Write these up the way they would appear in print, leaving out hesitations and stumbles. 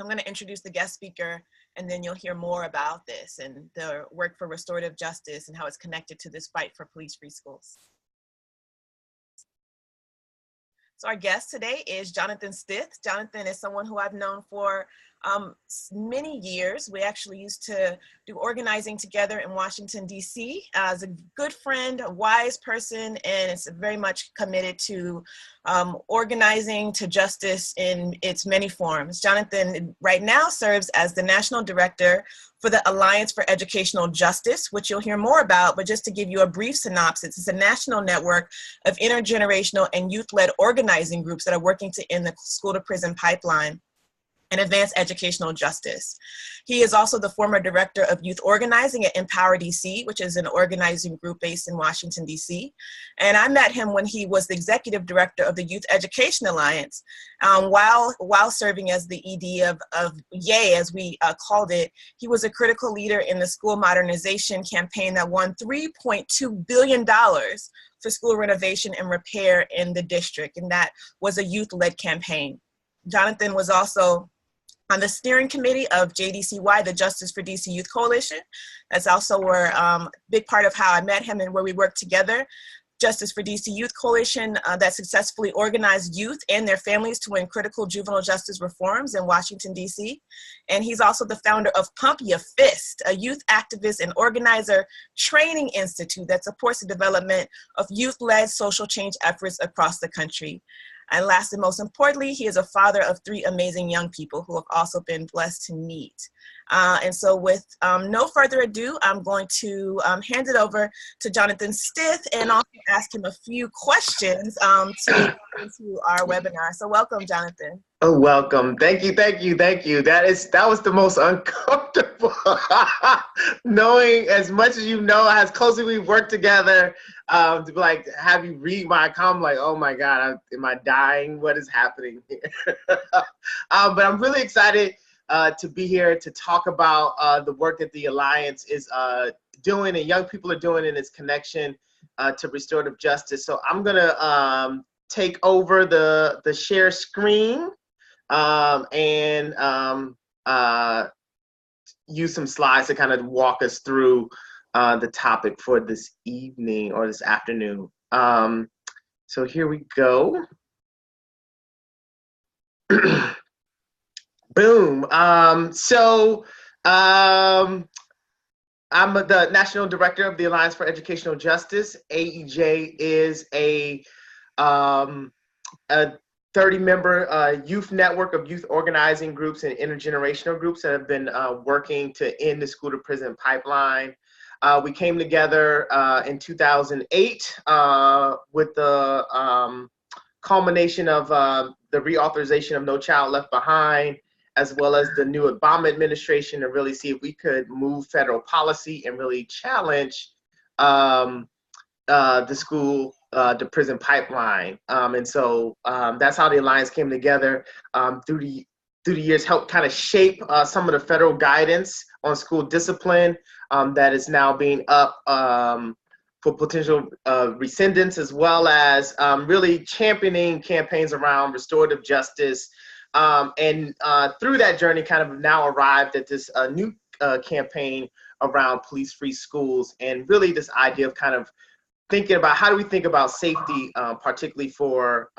I'm going to introduce the guest speaker, and then you'll hear more about this and the work for restorative justice and how it's connected to this fight for police-free schools. So our guest today is Jonathan Stith. Jonathan is someone who I've known for many years. We actually used to do organizing together in Washington, D.C. As a good friend, a wise person, and it's very much committed to organizing to justice in its many forms. Jonathan right now serves as the National Director for the Alliance for Educational Justice, which you'll hear more about, but just to give you a brief synopsis, it's a national network of intergenerational and youth-led organizing groups that are working to end the school-to-prison pipeline and advance educational justice. He is also the former director of youth organizing at Empower DC, which is an organizing group based in Washington, DC. And I met him when he was the executive director of the Youth Education Alliance, while serving as the ED of YAY, as we called it. He was a critical leader in the school modernization campaign that won $3.2 billion for school renovation and repair in the district, and that was a youth-led campaign. Jonathan was also on the steering committee of JDCY, the Justice for DC Youth Coalition. That's also where a big part of how I met him and where we worked together. Justice for DC Youth Coalition that successfully organized youth and their families to win critical juvenile justice reforms in Washington, DC. And he's also the founder of Pump Your Fist, a youth activist and organizer training institute that supports the development of youth-led social change efforts across the country. And last and most importantly, he is a father of 3 amazing young people who have also been blessed to meet. And so with no further ado, I'm going to hand it over to Jonathan Stith and also ask him a few questions to into our webinar. So welcome, Jonathan. Oh, welcome. Thank you, thank you, thank you. That was the most uncomfortable. Knowing as much as you know, as closely we've worked together, to be like, have you read my comment, like, oh my God, am I dying? What is happening here? But I'm really excited to be here to talk about the work that the Alliance is doing and young people are doing in its connection to restorative justice. So I'm gonna take over the share screen and use some slides to kind of walk us through the topic for this evening or this afternoon. So here we go. Boom. I'm the National Director of the Alliance for Educational Justice. AEJ is a 30-member youth network of youth organizing groups and intergenerational groups that have been working to end the school-to-prison pipeline. We came together in 2008 with the culmination of the reauthorization of No Child Left Behind, as well as the new Obama administration, to really see if we could move federal policy and really challenge the school to prison pipeline. And so that's how the Alliance came together through the years, helped kind of shape some of the federal guidance on school discipline that is now being up for potential rescindants, as well as really championing campaigns around restorative justice. And through that journey, kind of now arrived at this new campaign around police-free schools, and really this idea of kind of thinking about how do we think about safety, particularly for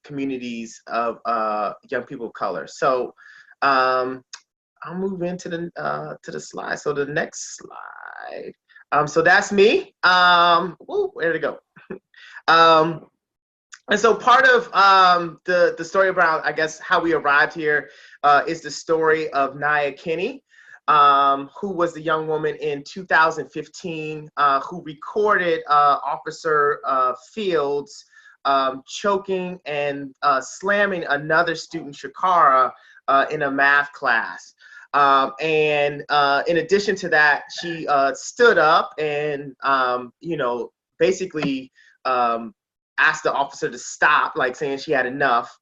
communities of young people of color. So I'll move into the slide. So the next slide. So that's me. Woo, where did it go? And so part of the story around, I guess, how we arrived here is the story of Nia Kinney, who was the young woman in 2015 who recorded Officer Fields choking and slamming another student, Shakara, in a math class. And in addition to that, she stood up and, you know, basically asked the officer to stop, like saying she had enough.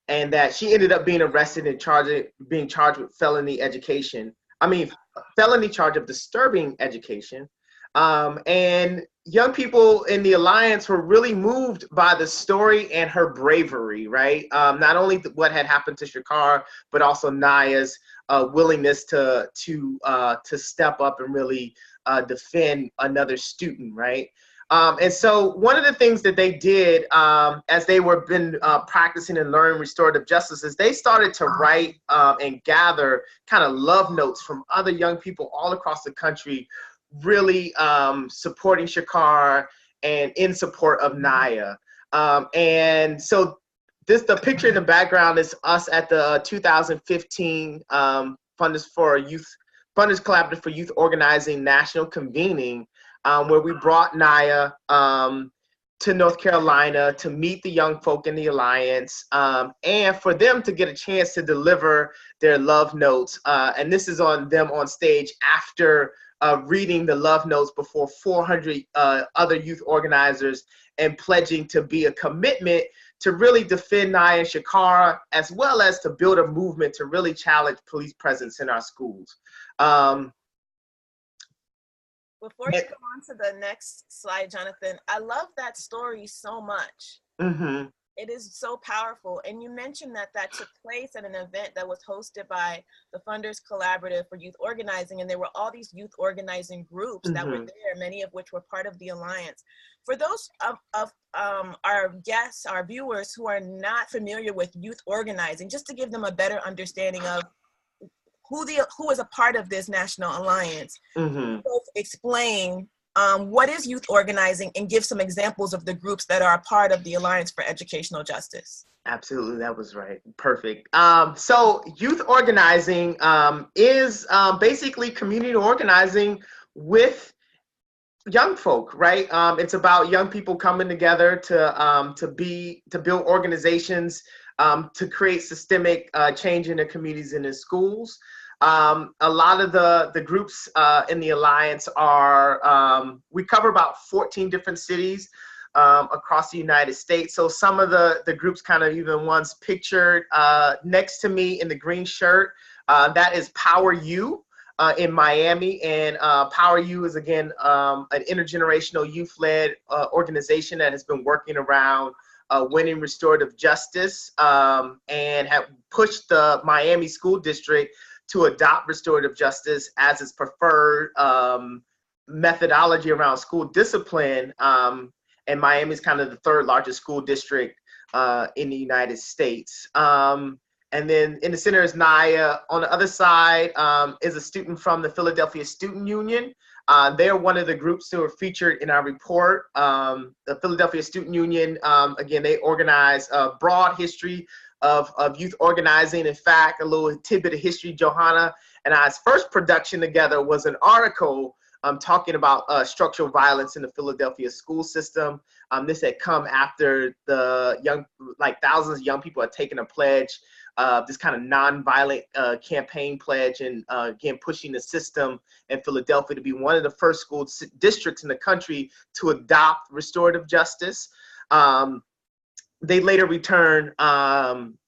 And that she ended up being arrested and being charged with felony charge of disturbing education, And young people in the Alliance were really moved by the story and her bravery, right? Not only what had happened to Shakar, but also Naya's willingness to step up and really defend another student, right? And so one of the things that they did as they were been practicing and learning restorative justice is they started to write and gather kind of love notes from other young people all across the country, really supporting Shakar and in support of Naya. And so the picture in the background is us at the 2015 Funders Collaborative for Youth Organizing National Convening, where we brought Naya to North Carolina to meet the young folk in the Alliance, and for them to get a chance to deliver their love notes. And this is on them on stage after reading the love notes before 400 other youth organizers and pledging to be a commitment to really defend Naya and Shakara, as well as to build a movement to really challenge police presence in our schools. Before you come on to the next slide, Jonathan, I love that story so much. Mm-hmm. It is so powerful. And you mentioned that that took place at an event that was hosted by the Funders Collaborative for Youth Organizing. And there were all these youth organizing groups that were there, many of which were part of the Alliance. For those of our guests, our viewers who are not familiar with youth organizing, just to give them a better understanding of who is a part of this National Alliance, both explain what is youth organizing and give some examples of the groups that are a part of the Alliance for Educational Justice. Absolutely, that was right. Perfect. So youth organizing is basically community organizing with young folk, right? It's about young people coming together to build organizations to create systemic change in their communities and in schools. A lot of the groups in the Alliance are, we cover about 14 different cities across the United States. So some of the groups kind of even ones pictured next to me in the green shirt, that is Power U in Miami. And Power U is, again, an intergenerational youth-led organization that has been working around winning restorative justice and have pushed the Miami School District to adopt restorative justice as its preferred methodology around school discipline. And Miami is kind of the third largest school district in the United States. And then in the center is Naya. On the other side is a student from the Philadelphia Student Union. They're one of the groups who are featured in our report. The Philadelphia Student Union, again, they organize a broad history of youth organizing. In fact, a little tidbit of history, Johonna and I's first production together was an article talking about structural violence in the Philadelphia school system. This had come after the thousands of young people had taken a pledge, this kind of nonviolent campaign pledge, and again, pushing the system in Philadelphia to be one of the first school districts in the country to adopt restorative justice. They later returned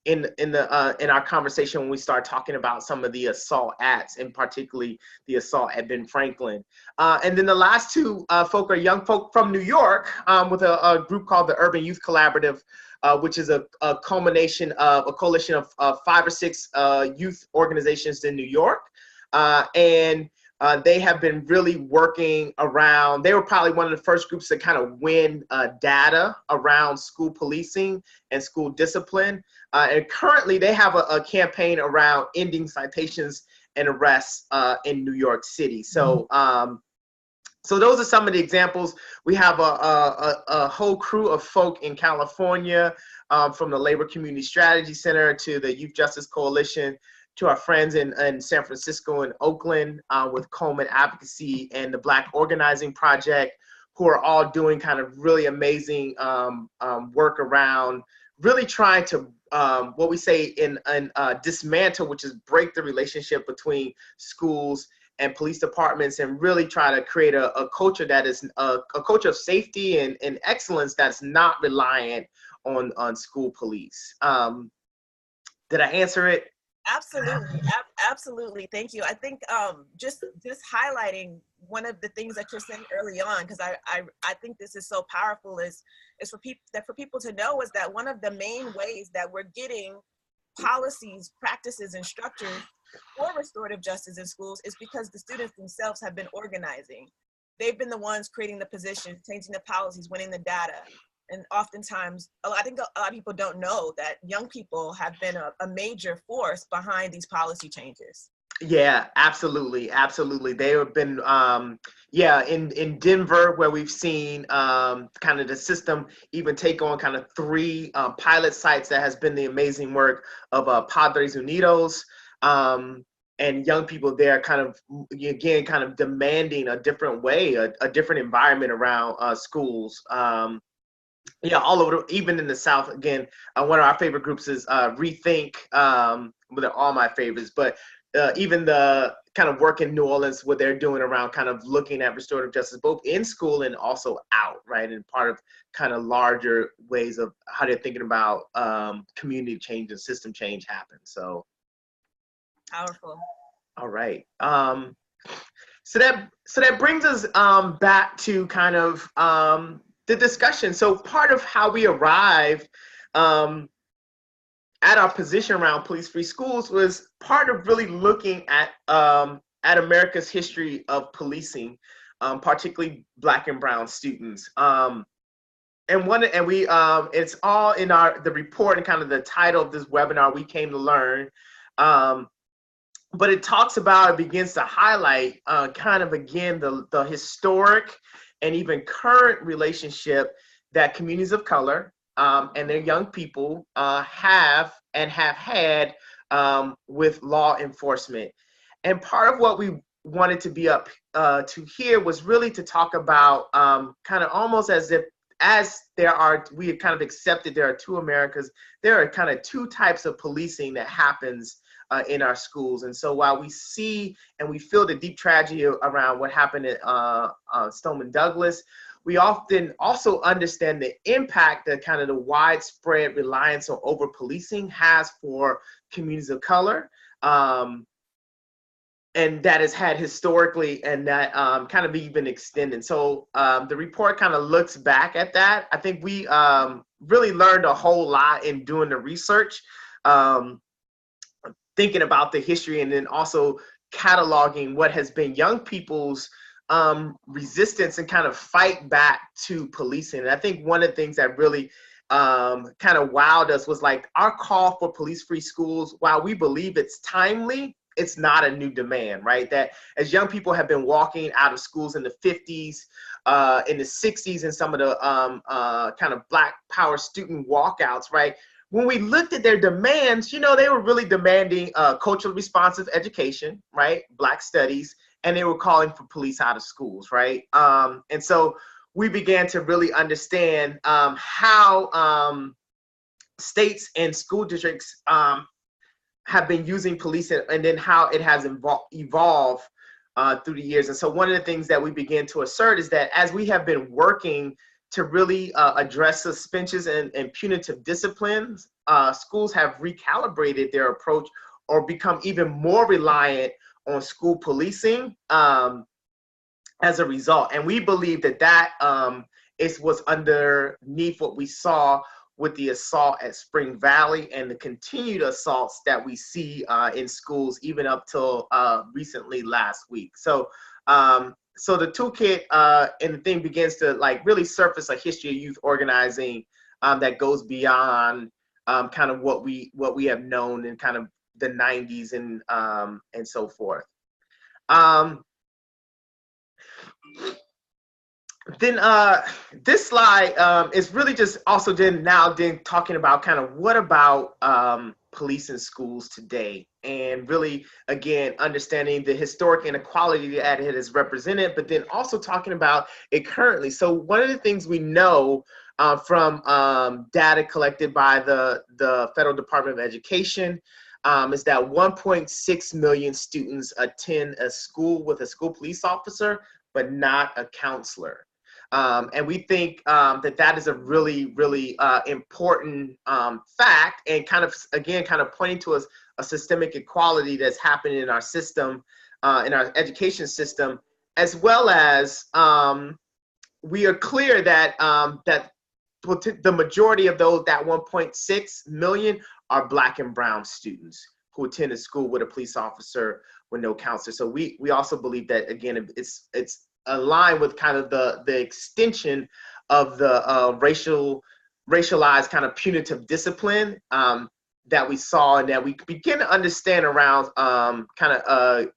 in our conversation when we started talking about some of the assault acts, and particularly the assault at Ben Franklin. And then the last two folk are young folk from New York with a group called the Urban Youth Collaborative, which is a culmination of a coalition of 5 or 6 youth organizations in New York. And they have been really working around, they were probably one of the first groups to kind of win data around school policing and school discipline. And currently they have a campaign around ending citations and arrests in New York City. So, so those are some of the examples. We have a whole crew of folk in California, from the Labor Community Strategy Center to the Youth Justice Coalition, to our friends in San Francisco and Oakland with Coleman Advocacy and the Black Organizing Project, who are all doing kind of really amazing work around really trying to, what we say in dismantle, which is break the relationship between schools and police departments, and really try to create a culture that is a culture of safety and excellence that's not reliant on school police. Did I answer it? Absolutely, absolutely. Thank you. I think just highlighting one of the things that you're saying early on, because I think this is so powerful, is for people to know is that one of the main ways that we're getting policies, practices, and structures for restorative justice in schools is because the students themselves have been organizing. They've been the ones creating the positions, changing the policies, winning the data. And oftentimes, I think a lot of people don't know that young people have been a major force behind these policy changes. Yeah, absolutely, absolutely. They have been, in Denver, where we've seen kind of the system even take on kind of three pilot sites. That has been the amazing work of Padres Unidos, and young people there, kind of again, kind of demanding a different way, a different environment around schools. Yeah, all over, even in the South. Again, one of our favorite groups is Rethink. Well, they're all my favorites, but even the kind of work in New Orleans, what they're doing around kind of looking at restorative justice, both in school and also out, right? And part of kind of larger ways of how they're thinking about community change and system change happen. So Powerful. all right. So that brings us back to kind of the discussion. So part of how we arrived at our position around police-free schools was part of really looking at America's history of policing, particularly Black and Brown students. It's all in the report and kind of the title of this webinar, We Came to Learn. But it begins to highlight kind of, again, the historic and even current relationship that communities of color and their young people have had with law enforcement. And part of what we wanted to be up to here was really to talk about kind of almost as if, we have kind of accepted there are two Americas, there are kind of two types of policing that happens in our schools. And so while we see and we feel the deep tragedy around what happened at Stoneman Douglas, we often also understand the impact that kind of the widespread reliance on over policing has for communities of color, and that has had historically, and that kind of even extended. So the report kind of looks back at that. I think we really learned a whole lot in doing the research, thinking about the history, and then also cataloging what has been young people's resistance and kind of fight back to policing. And I think one of the things that really kind of wowed us was like our call for police-free schools. While we believe it's timely, it's not a new demand, right? That as young people have been walking out of schools in the 50s, in the 60s, and some of the kind of Black Power student walkouts, right? When we looked at their demands, they were really demanding culturally responsive education, right? Black studies, and they were calling for police out of schools, right? And so we began to really understand how states and school districts have been using police, and then how it has evolved through the years. And so one of the things that we began to assert is that as we have been working to really address suspensions and punitive disciplines, schools have recalibrated their approach or become even more reliant on school policing as a result. And we believe that was underneath what we saw with the assault at Spring Valley and the continued assaults that we see in schools even up till recently last week. So the toolkit and the thing begins to like really surface a history of youth organizing that goes beyond kind of what we have known in kind of the 90s and so forth. Then this slide is really just also then talking about kind of what about police in schools today, and really again understanding the historic inequality that it is represented, but then also talking about it currently. So one of the things we know from data collected by the Federal Department of Education is that 1.6 million students attend a school with a school police officer, but not a counselor. And we think that is a really, really important fact, and kind of, again, kind of pointing to us a systemic equality that's happening in our system, in our education system, as well as we are clear that the majority of those, that 1.6 million, are Black and brown students who attend a school with a police officer with no counselor. So we also believe that, again, it's aligned with kind of the extension of the racialized kind of punitive discipline that we saw, and that we begin to understand around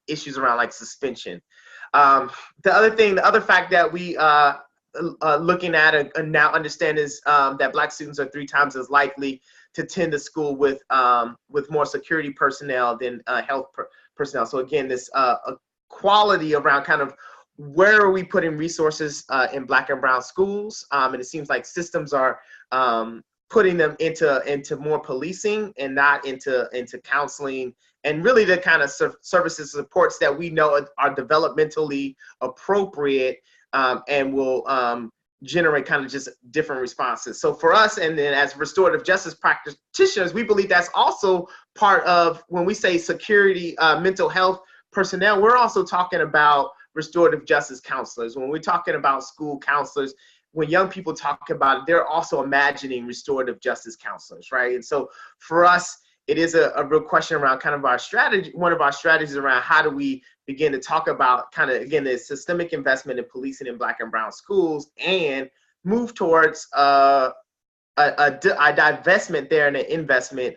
issues around like suspension. The other fact that we looking at and now understand is that Black students are 3 times as likely to attend a school with more security personnel than health personnel. So again, this quality around kind of where are we putting resources in Black and brown schools, and it seems like systems are putting them into more policing and not into counseling, and really the kind of services supports that we know are developmentally appropriate and will generate kind of just different responses. So for us, and then as restorative justice practitioners, we believe that's also part of when we say security, mental health personnel, we're also talking about restorative justice counselors. When we're talking about school counselors, when young people talk about it, they're also imagining restorative justice counselors, right? And so for us, it is a real question around kind of our strategy, one of our strategies around how do we begin to talk about kind of, again, the systemic investment in policing in Black and brown schools and move towards a divestment there and an investment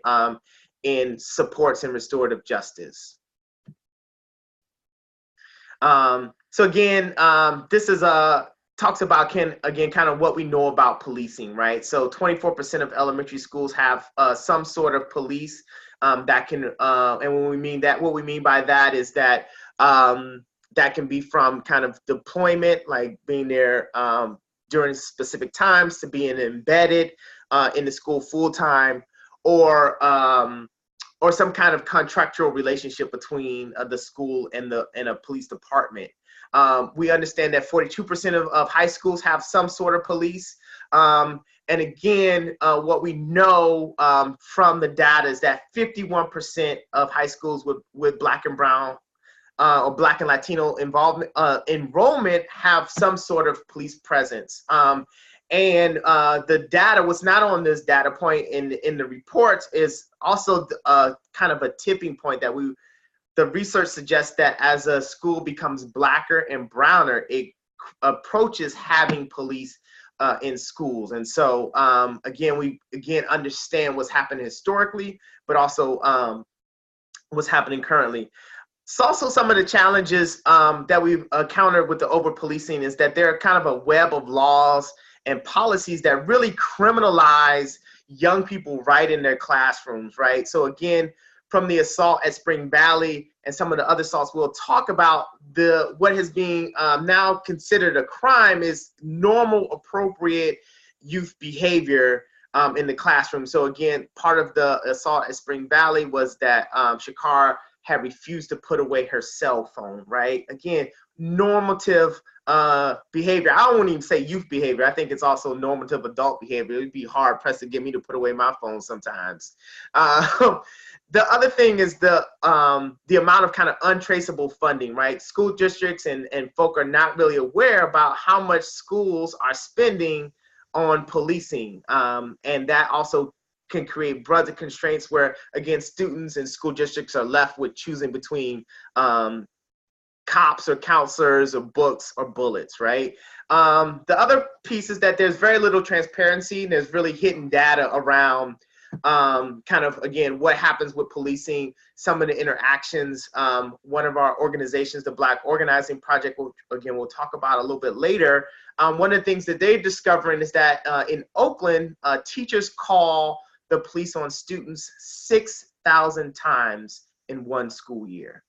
in supports and restorative justice. So again, this is talks about kind of what we know about policing, right? So 24% of elementary schools have some sort of police that can, and when we mean that, what we mean by that is that that can be from kind of deployment, like being there during specific times, to being embedded in the school full time, or some kind of contractual relationship between the school and a police department. We understand that 42% of high schools have some sort of police. And again, what we know from the data is that 51% of high schools with Black and brown or Black and Latino enrollment have some sort of police presence. And the data was not on this data point in the reports, is also kind of a tipping point that the research suggests that as a school becomes Blacker and browner, it approaches having police in schools. And so again, we understand what's happening historically, but also what's happening currently. It's also some of the challenges that we've encountered with the over-policing is that there are kind of a web of laws and policies that really criminalize young people right in their classrooms, right? So again, from the assault at Spring Valley and some of the other assaults, we'll talk about what has been now considered a crime is normal, appropriate youth behavior in the classroom. So again, part of the assault at Spring Valley was that Shakar had refused to put away her cell phone, right? Again, normative behavior. I won't even say youth behavior. I think it's also normative adult behavior. It'd be hard pressed to get me to put away my phone sometimes. The other thing is the amount of kind of untraceable funding, right? School districts and folk are not really aware about how much schools are spending on policing. And that also can create budget constraints where, again, students and school districts are left with choosing between cops or counselors or books or bullets, right? The other piece is that there's very little transparency, and there's really hidden data around kind of, again, what happens with policing, some of the interactions. One of our organizations, the Black Organizing Project, we'll talk about a little bit later. One of the things that they're discovering is that in Oakland, teachers call the police on students 6,000 times in one school year.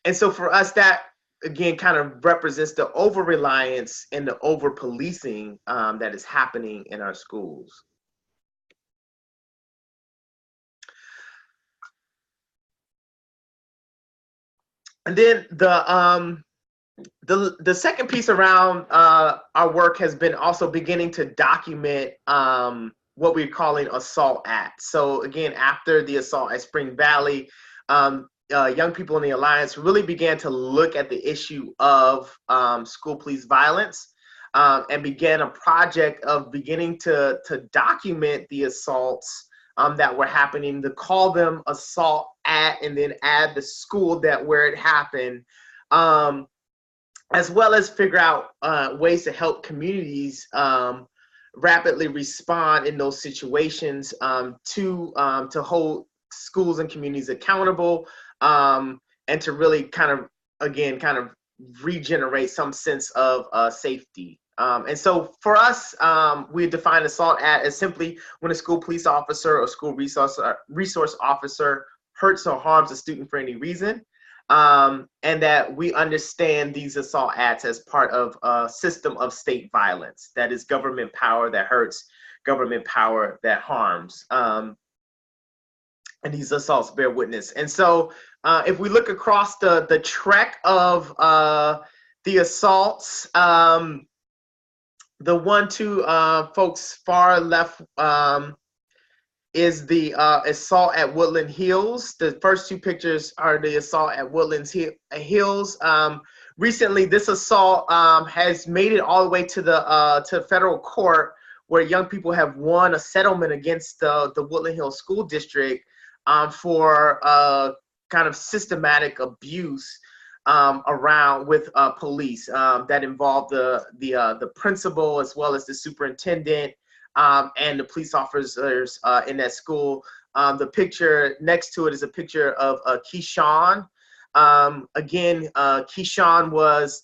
And so for us, that again kind of represents the over-reliance and the over-policing that is happening in our schools. And then the second piece around our work has been also beginning to document what we're calling assault acts. So again, after the assault at Spring Valley, young people in the Alliance really began to look at the issue of school police violence, and began a project of beginning to document the assaults that were happening, to call them assault at, and then add the school that where it happened, as well as figure out ways to help communities rapidly respond in those situations, to hold schools and communities accountable, and to really kind of regenerate some sense of safety. And so for us, we define assault as simply when a school police officer or school resource officer hurts or harms a student for any reason. And that we understand these assault acts as part of a system of state violence, that is government power that hurts, government power that harms. And these assaults bear witness. And so if we look across the trek of the assaults, the two folks far left is the assault at Woodland Hills. The first two pictures are the assault at Woodlands Hills. Recently, this assault has made it all the way to the federal court, where young people have won a settlement against the Woodland Hills School District for kind of systematic abuse around with police that involved the principal as well as the superintendent, and the police officers in that school. The picture next to it is a picture of Keyshawn. Again, Keyshawn was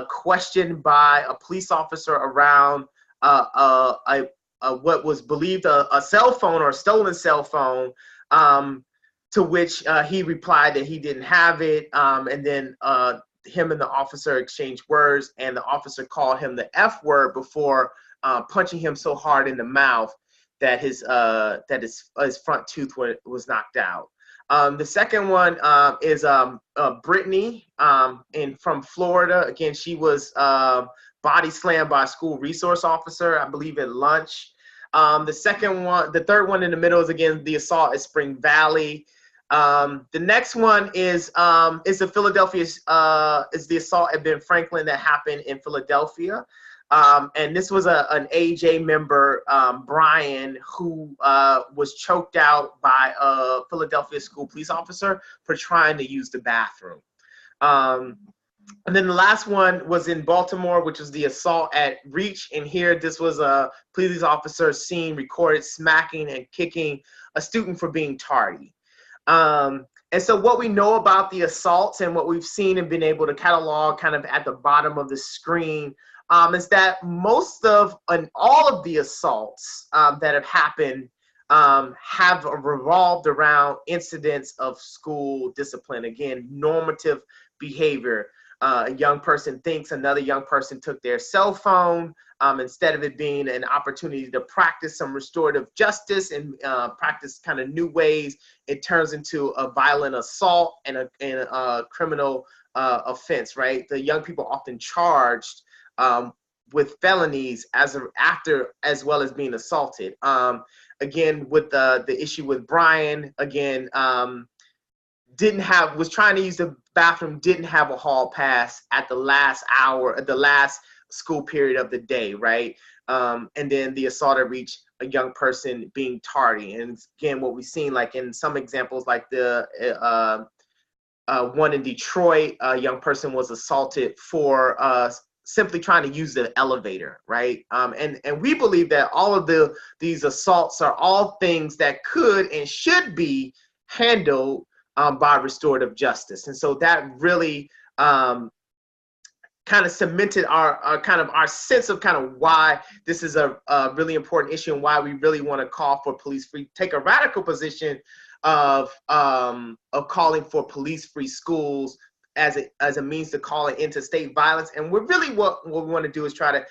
questioned by a police officer around what was believed a cell phone or a stolen cell phone, to which he replied that he didn't have it, and then him and the officer exchanged words, and the officer called him the F word before punching him so hard in the mouth that his front tooth was knocked out. The second one is Brittany from Florida. Again, she was body slammed by a school resource officer, I believe at lunch. The third one in the middle is again the assault at Spring Valley. The next one is the the assault at Ben Franklin that happened in Philadelphia. And this was an AJ member, Brian, who was choked out by a Philadelphia school police officer for trying to use the bathroom. And then the last one was in Baltimore, which was the assault at Reach. And here, this was a police officer seen recorded smacking and kicking a student for being tardy. And so what we know about the assaults and what we've seen and been able to catalog kind of at the bottom of the screen is that all of the assaults that have happened have revolved around incidents of school discipline. Again, normative behavior. A young person thinks another young person took their cell phone. Instead of it being an opportunity to practice some restorative justice and practice kind of new ways, it turns into a violent assault and a criminal offense, right? The young people often charged with felonies as well as being assaulted. Again, with the issue with Brian, again, was trying to use the bathroom, didn't have a hall pass at the last hour, at the last school period of the day, right? And then the assault at Reach, a young person being tardy. And again, what we've seen, like in some examples, like the one in Detroit, a young person was assaulted for simply trying to use the elevator, right? And we believe that all of these assaults are all things that could and should be handled by restorative justice. And so that really kind of cemented our sense of kind of why this is a really important issue and why we really want to call for police-free, take a radical position of calling for police-free schools as a means to call it interstate violence. And we're really what we want to do is try to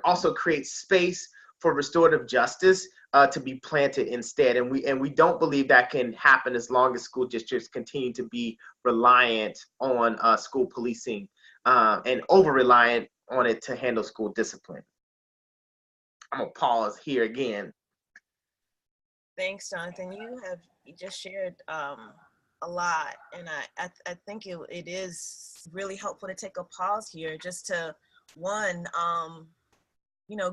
also create space for restorative justice to be planted instead. And we don't believe that can happen as long as school districts continue to be reliant on school policing and over-reliant on it to handle school discipline. I'm gonna pause here again. Thanks, Jonathan. You just shared a lot, and I think it is really helpful to take a pause here just to one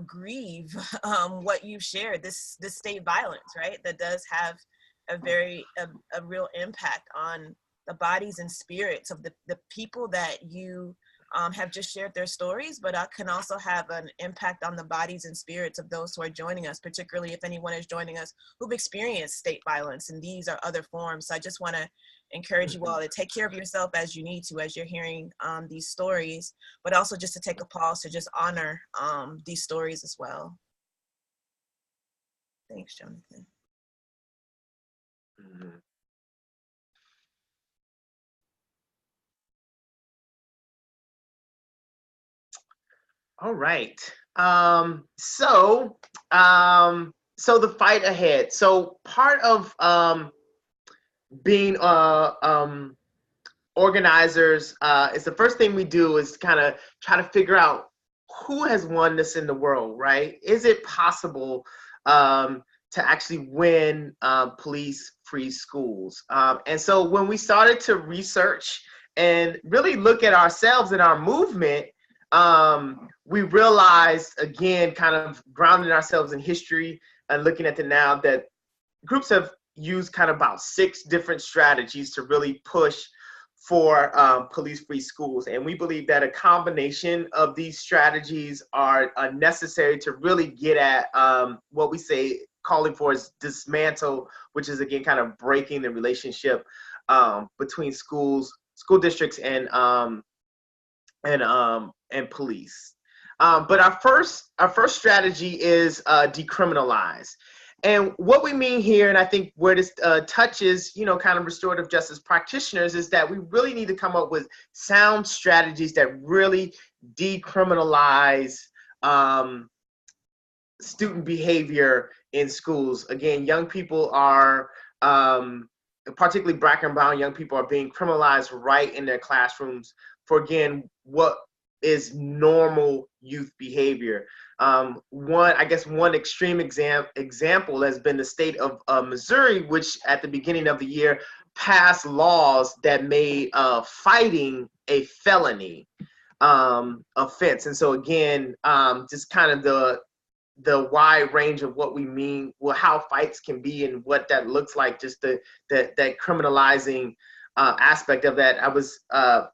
grieve what you shared, this state violence, right? That does have a real impact on the bodies and spirits of the people that you have just shared their stories, but can also have an impact on the bodies and spirits of those who are joining us, particularly if anyone is joining us who've experienced state violence and these are other forms. So I just want to encourage you all to take care of yourself as you need to, as you're hearing these stories, but also just to take a pause to just honor these stories as well. Thanks, Jonathan. Mm-hmm. All right. So the fight ahead. So part of being organizers is the first thing we do is kind of try to figure out who has won this in the world, right? Is it possible to actually win police-free schools? And so when we started to research and really look at ourselves and our movement, we realized, again, kind of grounding ourselves in history and looking at the now, that groups have used kind of about 6 different strategies to really push for police-free schools. And we believe that a combination of these strategies are necessary to really get at what we say calling for is dismantle, which is, again, kind of breaking the relationship between school districts and police. But our first strategy is decriminalize. And what we mean here, and I think where this touches, kind of restorative justice practitioners, is that we really need to come up with sound strategies that really decriminalize student behavior in schools. Again, young people are, particularly Black and brown young people, are being criminalized right in their classrooms for, again, what is normal youth behavior. One extreme example has been the state of Missouri, which at the beginning of the year passed laws that made fighting a felony offense. And so, again, just kind of the wide range of what we mean, well, how fights can be and what that looks like, just that criminalizing aspect of that. I was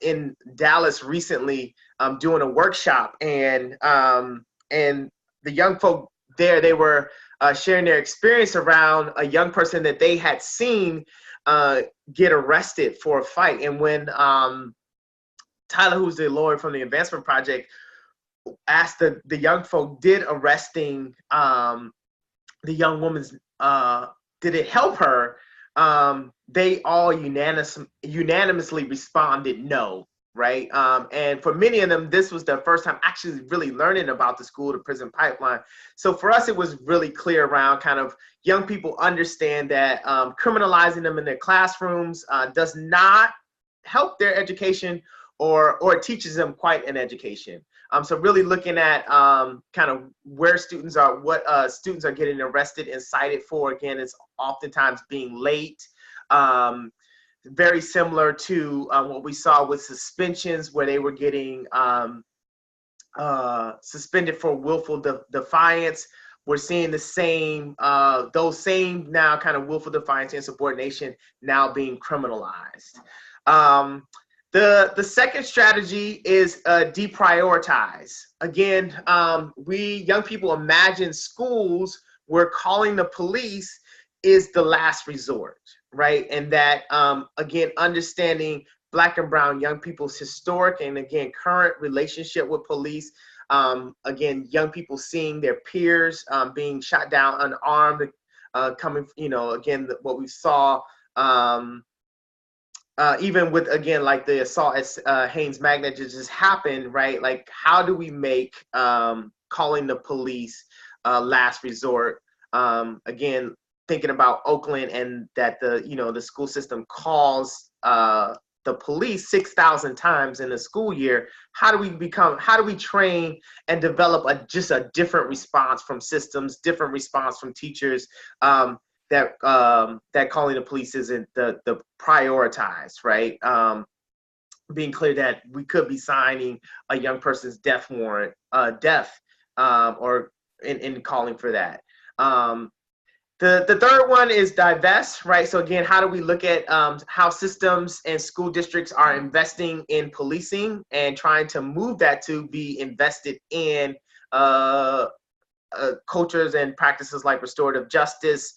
in Dallas recently doing a workshop, and the young folk there, they were sharing their experience around a young person that they had seen get arrested for a fight. And when Tyler, who's the lawyer from the Advancement Project, asked the young folk, did arresting the young woman's, did it help her? They all unanimously responded no, right? And for many of them, this was their first time actually really learning about the school to prison pipeline. So for us, it was really clear around kind of young people understand that criminalizing them in their classrooms does not help their education, or it teaches them quite an education. So really looking at kind of where students are, what students are getting arrested and cited for. Again, it's oftentimes being late. Very similar to what we saw with suspensions, where they were getting suspended for willful defiance. We're seeing the same, those same now kind of willful defiance and insubordination now being criminalized. The second strategy is deprioritize. Again, we young people imagine schools where calling the police is the last resort, right? And that, again, understanding Black and brown young people's historic and, again, current relationship with police. Again, young people seeing their peers being shot down unarmed, coming, again, what we saw, even with, again, like the assault at Haynes Magnet just happened, right? Like, how do we make calling the police last resort? Again, thinking about Oakland, and that the school system calls the police 6,000 times in a school year. How do we train and develop just a different response from systems, different response from teachers, that calling the police isn't the prioritized, right? Being clear that we could be signing a young person's death warrant, or in calling for that. The third one is divest, right? So again, how do we look at how systems and school districts are investing in policing and trying to move that to be invested in cultures and practices like restorative justice.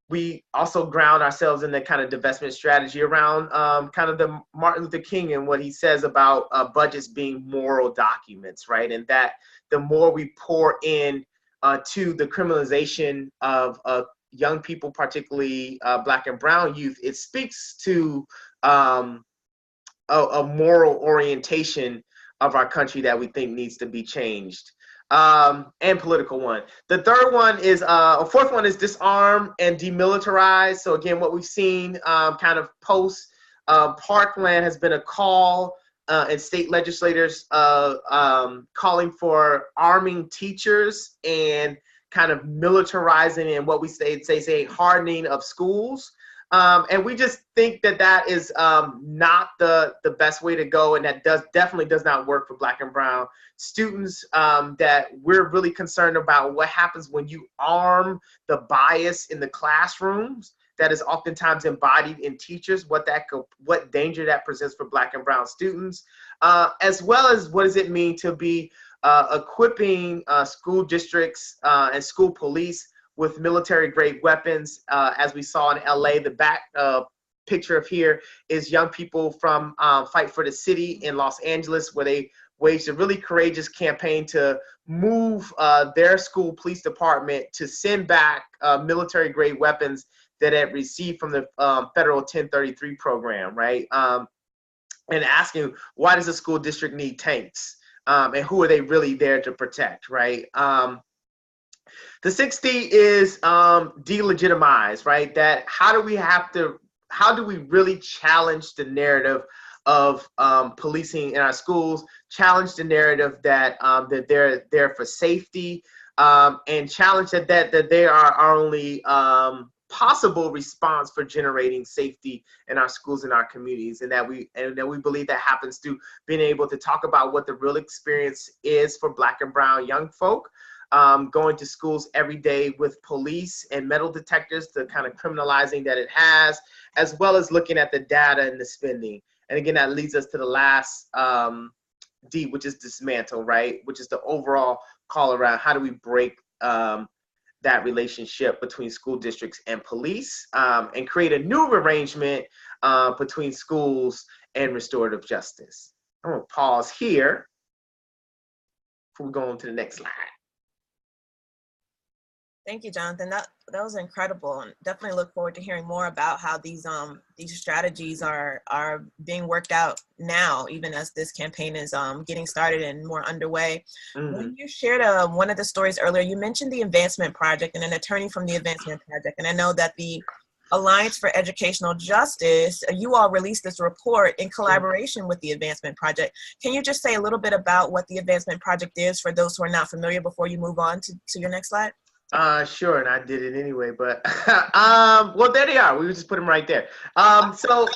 We also ground ourselves in the kind of divestment strategy around kind of the Martin Luther King and what he says about budgets being moral documents, right? And that the more we pour in to the criminalization of young people, particularly Black and Brown youth, it speaks to a moral orientation of our country that we think needs to be changed. And political one. The third one is, a fourth one is disarm and demilitarize. So again, what we've seen kind of post Parkland has been a call and state legislators calling for arming teachers and kind of militarizing and what we say hardening of schools. And we just think that that is not the best way to go, and that definitely does not work for Black and Brown students. That we're really concerned about what happens when you arm the bias in the classrooms that is oftentimes embodied in teachers, what danger that presents for Black and Brown students, as well as what does it mean to be equipping school districts and school police with military-grade weapons. As we saw in LA, the back picture of here is young people from Fight for the City in Los Angeles, where they waged a really courageous campaign to move their school police department to send back military-grade weapons that had received from the federal 1033 program, right? And asking, why does the school district need tanks? And who are they really there to protect, right? The 60 is delegitimize, right? That how do we really challenge the narrative of policing in our schools, challenge the narrative that that they're there for safety, and challenge that they are our only possible response for generating safety in our schools and our communities, and that we believe that happens through being able to talk about what the real experience is for Black and Brown young folk. Going to schools every day with police and metal detectors, the kind of criminalizing that it has, as well as looking at the data and the spending. And again, that leads us to the last D, which is dismantle, right? Which is the overall call around how do we break that relationship between school districts and police, and create a new arrangement between schools and restorative justice. I'm gonna pause here before we go on to the next slide. Thank you, Jonathan. That was incredible, and definitely look forward to hearing more about how these strategies are being worked out now, even as this campaign is getting started and more underway. Mm-hmm. When you shared one of the stories earlier, you mentioned the Advancement Project and an attorney from the Advancement Project, and I know that the Alliance for Educational Justice, you all released this report in collaboration with the Advancement Project. Can you just say a little bit about what the Advancement Project is for those who are not familiar before you move on to your next slide? Sure, and I did it anyway, but well, there they are. We just put them right there. So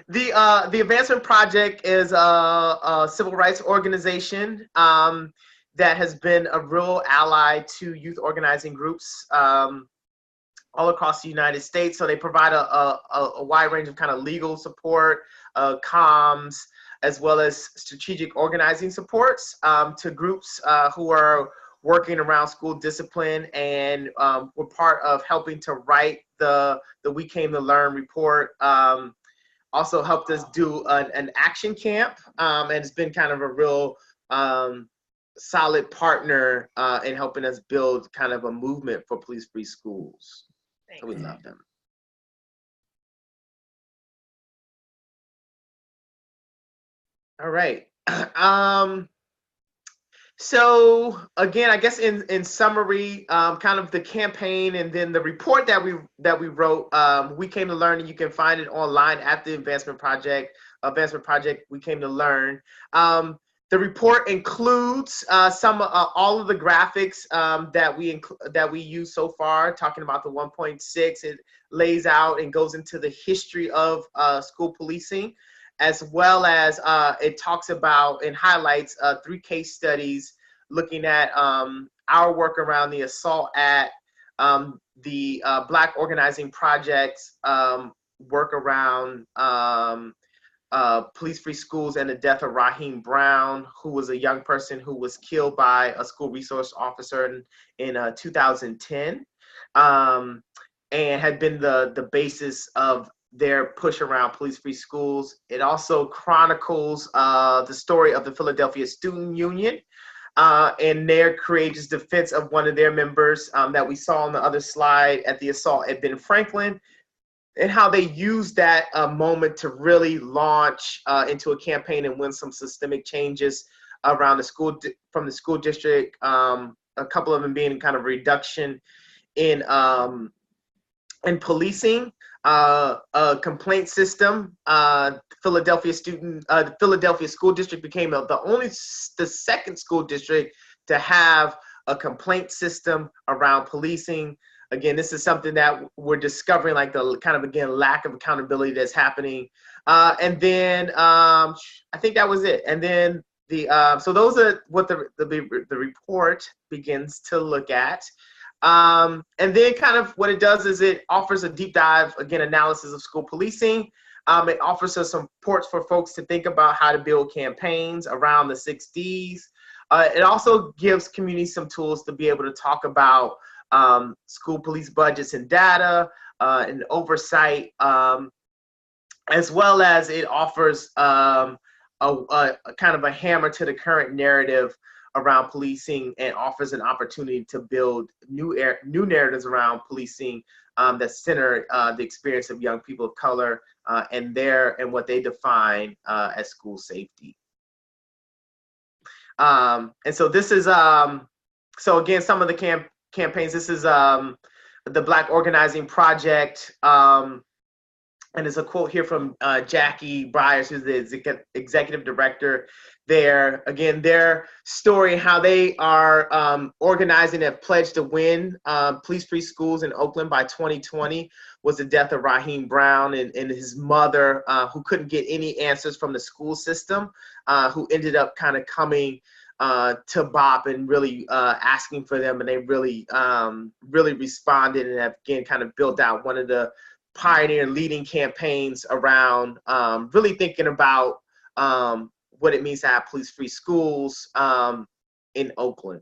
the Advancement Project is a civil rights organization that has been a real ally to youth organizing groups all across the United States. So they provide a wide range of kind of legal support, comms, as well as strategic organizing supports to groups who are working around school discipline, and we're part of helping to write the We Came to Learn report. Also helped us do an action camp, and it's been kind of a real solid partner in helping us build kind of a movement for police-free schools. So we love them. All right. So again, I guess in summary, kind of the campaign and then the report that we wrote, We Came to Learn, and you can find it online at the Advancement Project, We Came to Learn. The report includes all of the graphics that we use so far, talking about the 1.6. It lays out and goes into the history of school policing, as well as it talks about and highlights 3 case studies looking at our work around the assault at the Black Organizing Project's work around police-free schools and the death of Raheem Brown, who was a young person who was killed by a school resource officer in 2010, and had been the basis of their push around police-free schools. It also chronicles the story of the Philadelphia Student Union and their courageous defense of one of their members that we saw on the other slide at the assault at Ben Franklin, and how they used that moment to really launch into a campaign and win some systemic changes around the school from the school district. A couple of them being kind of reduction in policing, a complaint system. The Philadelphia School District became the second school district to have a complaint system around policing. Again, this is something that we're discovering, like the kind of, again, lack of accountability that's happening. And then I think that was it. And then so those are what the report begins to look at. And then kind of what it does is it offers a deep dive, again, analysis of school policing. It offers us some ports for folks to think about how to build campaigns around the 6 Ds. It also gives communities some tools to be able to talk about school police budgets and data and oversight, as well as it offers a kind of a hammer to the current narrative around policing, and offers an opportunity to build new narratives around policing that center the experience of young people of color and what they define as school safety. And so this is so again, some of the campaigns. This is the Black Organizing Project, and there's a quote here from Jackie Byers, who's the executive director there. Again, their story, how they are organizing a pledge to win police-free schools in Oakland by 2020, was the death of Raheem Brown and his mother, who couldn't get any answers from the school system, who ended up kind of coming to BOP and really asking for them, and they really responded, and have again kind of built out one of the pioneer leading campaigns around really thinking about what it means to have police-free schools in Oakland.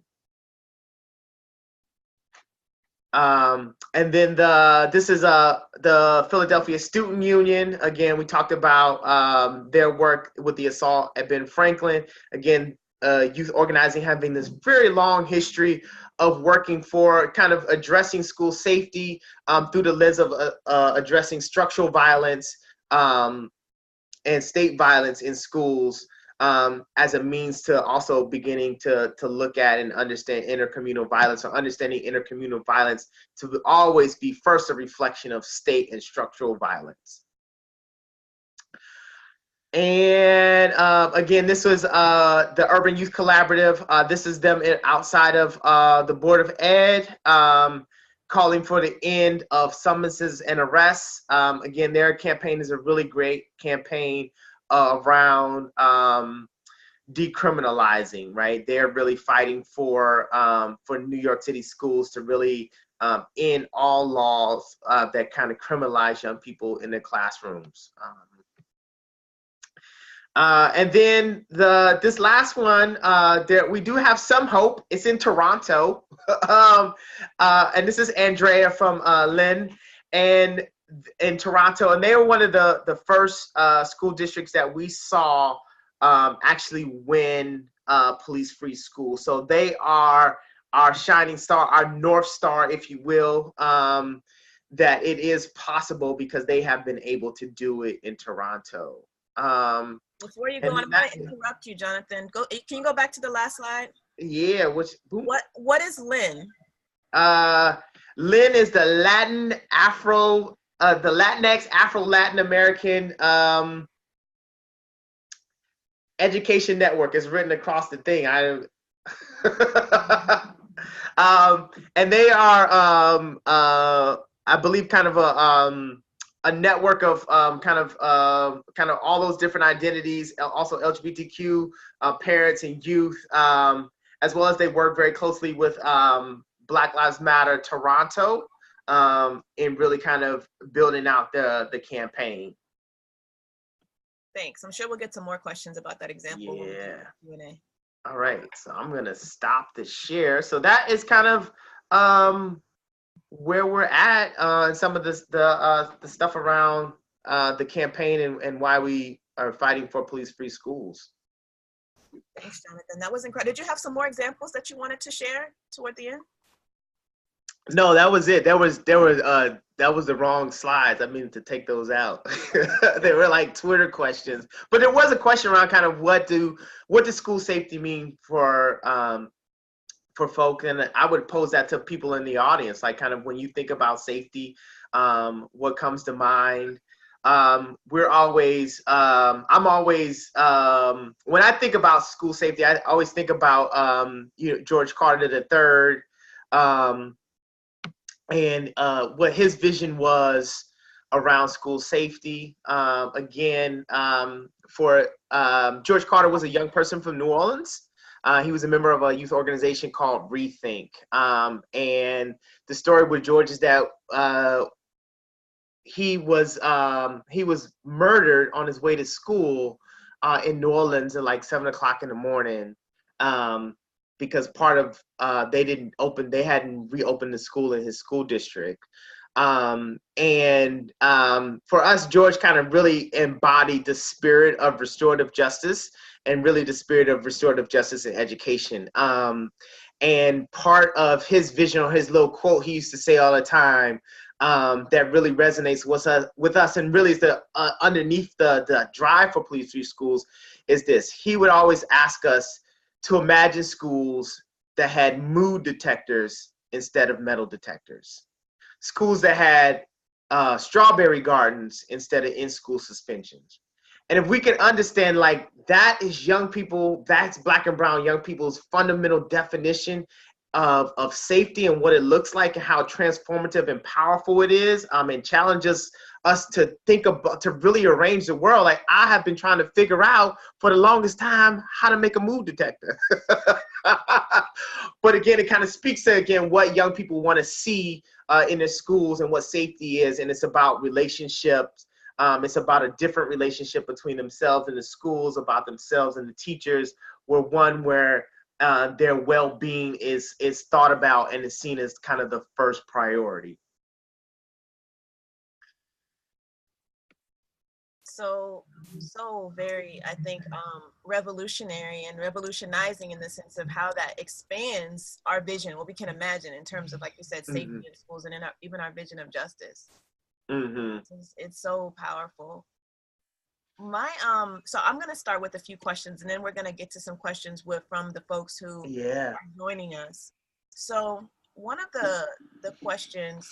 And then this is the Philadelphia Student Union. Again, we talked about their work with the assault at Ben Franklin. Again, youth organizing having this very long history of working for kind of addressing school safety through the lens of addressing structural violence and state violence in schools, as a means to also beginning to look at and understand intercommunal violence, or understanding intercommunal violence to always be first a reflection of state and structural violence. And again, this was the Urban Youth Collaborative. This is them outside of the Board of Ed, calling for the end of summonses and arrests. Again, their campaign is a really great campaign around decriminalizing, right? They're really fighting for New York City schools to really end all laws that kind of criminalize young people in their classrooms. And then this last one, we do have some hope. It's in Toronto, and this is Andrea from Lynn, and in Toronto, and they were one of the first school districts that we saw actually win police-free schools. So they are our shining star, our North Star, if you will, that it is possible because they have been able to do it in Toronto. Before you go on, I'm going to interrupt you, Jonathan. Can you go back to the last slide? Yeah. What is Lynn? Lynn is the Latinx Afro-Latin American Education Network is written across the thing. And they are, I believe, kind of a network of kind of all those different identities, also LGBTQ parents and youth, as well as they work very closely with Black Lives Matter Toronto, in really kind of building out the campaign. Thanks. I'm sure we'll get some more questions about that example. Yeah. Q&A. All right, so I'm gonna stop the share. So that is kind of where we're at, and some of the stuff around the campaign and why we are fighting for police-free schools. Thanks, Jonathan. That was incredible. Did you have some more examples that you wanted to share toward the end? No, that was it. That was the wrong slides. I mean to take those out. They were like Twitter questions, but there was a question around kind of what does school safety mean for folk, and I would pose that to people in the audience, like kind of when you think about safety, what comes to mind? I'm always when I think about school safety, I always think about George Carter III, and what his vision was around school safety. Again, for George Carter was a young person from New Orleans. He was a member of a youth organization called Rethink. And the story with George is that he was murdered on his way to school in New Orleans at like 7 o'clock in the morning, because part of they hadn't reopened the school in his school district. For us, George kind of really embodied the spirit of restorative justice, and really the spirit of restorative justice in education. And part of his vision, or his little quote he used to say all the time, that really resonates with us, and really is the underneath the drive for police-free schools, is this. He would always ask us to imagine schools that had mood detectors instead of metal detectors. Schools that had strawberry gardens instead of in-school suspensions. And if we can understand, like, that is young people, that's Black and brown young people's fundamental definition of safety and what it looks like and how transformative and powerful it is, and challenges us to think about, to really arrange the world. Like, I have been trying to figure out for the longest time how to make a mood detector. But again, it kind of speaks to, again, what young people want to see in their schools and what safety is. And it's about relationships. It's about a different relationship between themselves and the schools, about themselves and the teachers, where their well-being is thought about and is seen as kind of the first priority. So very, I think, revolutionary and revolutionizing in the sense of how that expands our vision, what we can imagine in terms of, like you said, safety in schools, and even our vision of justice. It's so powerful. So I'm going to start with a few questions, and then we're going to get to some questions from the folks who are joining us. So one of the questions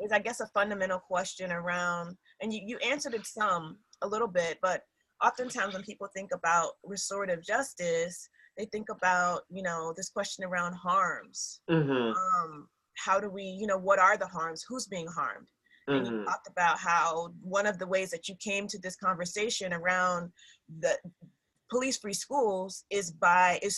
is, I guess, a fundamental question around, and you answered it a little bit, but oftentimes when people think about restorative justice, they think about, this question around harms. How do we, what are the harms? Who's being harmed? And you talked about how one of the ways that you came to this conversation around the police-free schools is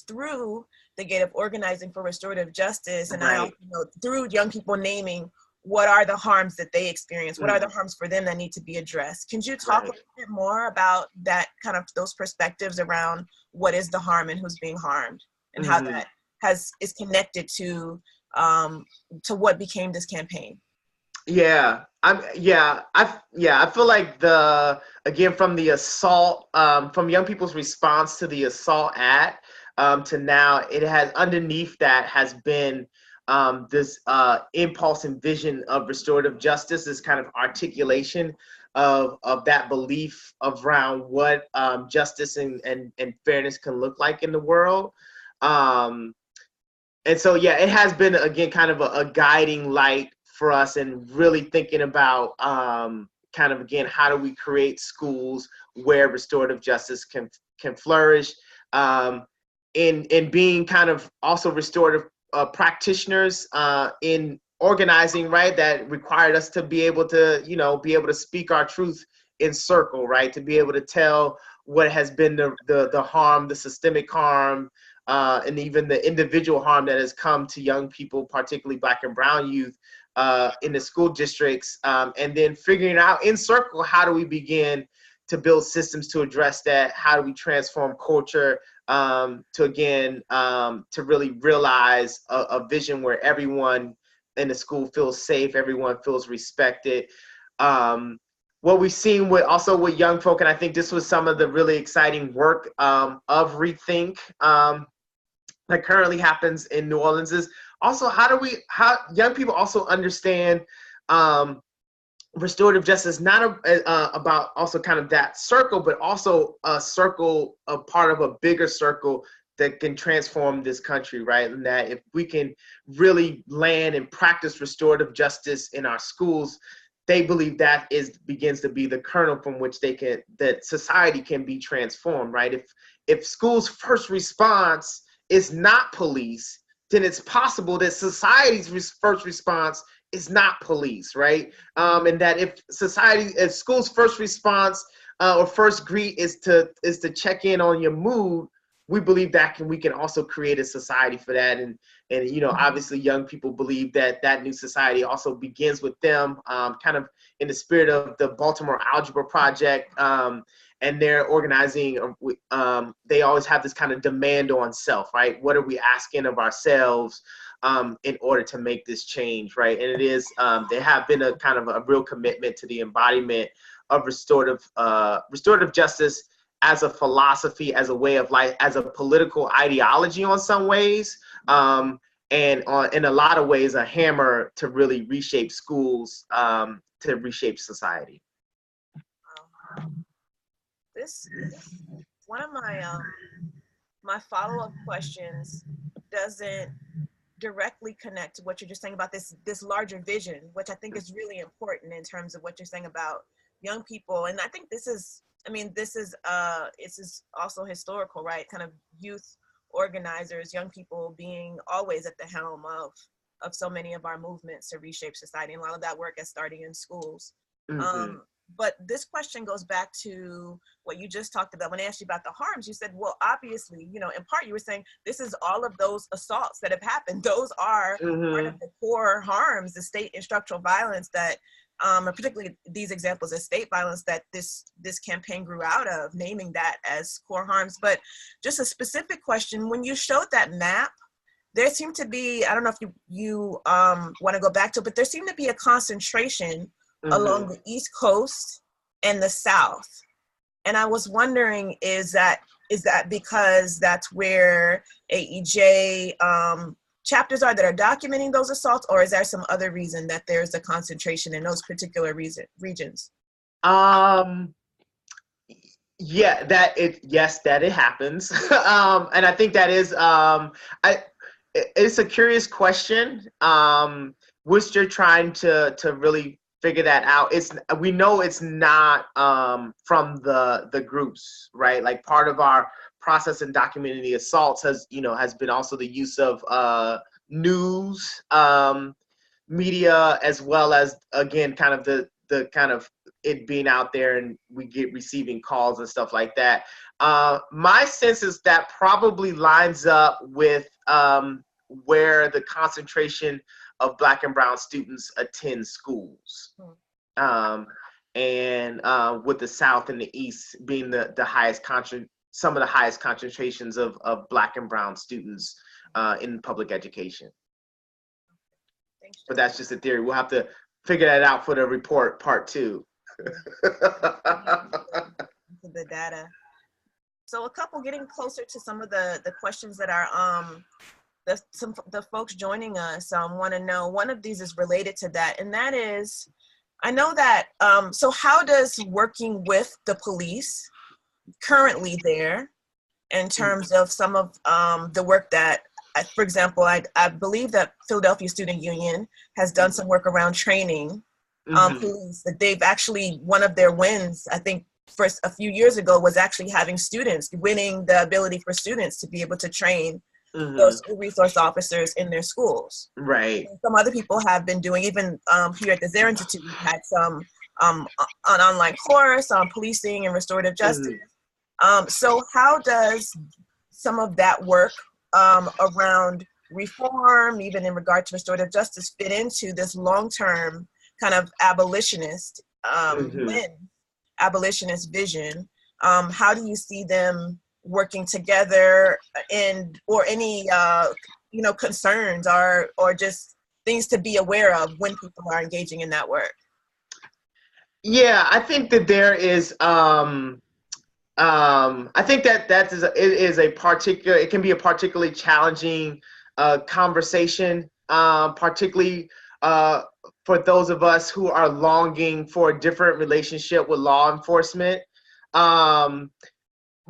through the gate of organizing for restorative justice, and I also know through young people naming what are the harms that they experience, what are the harms for them that need to be addressed. Can you talk a little bit more about that, kind of those perspectives around what is the harm and who's being harmed, and how that is connected to what became this campaign? I feel like from the assault, from young people's response to the assault to now, it has, underneath that has been this impulse and vision of restorative justice, this kind of articulation of that belief around what justice and fairness can look like in the world. And so, it has been, again, kind of a guiding light for us, and really thinking about kind of, again, how do we create schools where restorative justice can can flourish, in being kind of also restorative practitioners in organizing, right? That required us to be able to, be able to speak our truth in circle, right? To be able to tell what has been the harm, the systemic harm, and even the individual harm that has come to young people, particularly Black and brown youth, in the school districts, and then figuring out in circle, how do we begin to build systems to address that? How do we transform culture to really realize a vision where everyone in the school feels safe, everyone feels respected. What we've seen with young folk, and I think this was some of the really exciting work of Rethink that currently happens in New Orleans, is also how young people also understand restorative justice, not about also kind of that circle, but also a circle, a part of a bigger circle that can transform this country, right? And that if we can really land and practice restorative justice in our schools, they believe that begins to be the kernel from which that society can be transformed, right? If schools' first response is not police, then it's possible that society's first response is not police, right? And that if school's first response or first greet is to check in on your mood, we believe that we can also create a society for that. And obviously young people believe that new society also begins with them, kind of in the spirit of the Baltimore Algebra Project. And they're organizing, they always have this kind of demand on self, right? What are we asking of ourselves in order to make this change, right? And it is, there have been a kind of a real commitment to the embodiment of restorative justice as a philosophy, as a way of life, as a political ideology in some ways, and in a lot of ways, a hammer to really reshape schools, to reshape society. This one of my follow-up questions doesn't directly connect to what you're just saying about this larger vision, which I think is really important in terms of what you're saying about young people. And I think this is also historical, right? Kind of youth organizers, young people being always at the helm of so many of our movements to reshape society. And a lot of that work is starting in schools. Mm-hmm. But this question goes back to what you just talked about. When I asked you about the harms, you said, well, obviously, in part you were saying this is all of those assaults that have happened. Those are mm-hmm. part of the core harms, the state and structural violence that, and particularly these examples of state violence that this campaign grew out of, naming that as core harms. But just a specific question, when you showed that map, there seemed to be, I don't know if you want to go back to it, but there seemed to be a concentration mm-hmm. along the East Coast and the South. And I was wondering, is that because that's where AEJ chapters are that are documenting those assaults, or is there some other reason that there's a concentration in those particular regions? Yeah, that it happens. And I think that is, it's a curious question. We're still trying to really figure that out. We know it's not from the groups, right? Like part of our process in documenting the assaults has been also the use of news media, as well as, again, kind of the kind of it being out there and receiving calls and stuff like that. My sense is that probably lines up with where the concentration of Black and brown students attend schools. And with the South and the East being the highest some of the highest concentrations of Black and brown students in public education. But that's just a theory. We'll have to figure that out for the report part 2. The data. So getting closer to some of the questions that are the folks joining us want to know. One of these is related to that, and that is, I know that, so how does working with the police currently there, in terms of some of the work that, for example, I believe that Philadelphia Student Union has done some work around training police, that they've actually, one of their wins, I think first a few years ago was actually having students, winning the ability for students to be able to train those school resource officers in their schools. Right. And some other people have been doing, even here at the Zehr Institute, we've had some an online course on policing and restorative justice. So how does some of that work around reform, even in regard to restorative justice, fit into this long-term kind of abolitionist abolitionist vision? How do you see them working together, or any concerns or just things to be aware of when people are engaging in that work? Yeah, I think that there is. I think that it can be a particularly challenging conversation, particularly for those of us who are longing for a different relationship with law enforcement.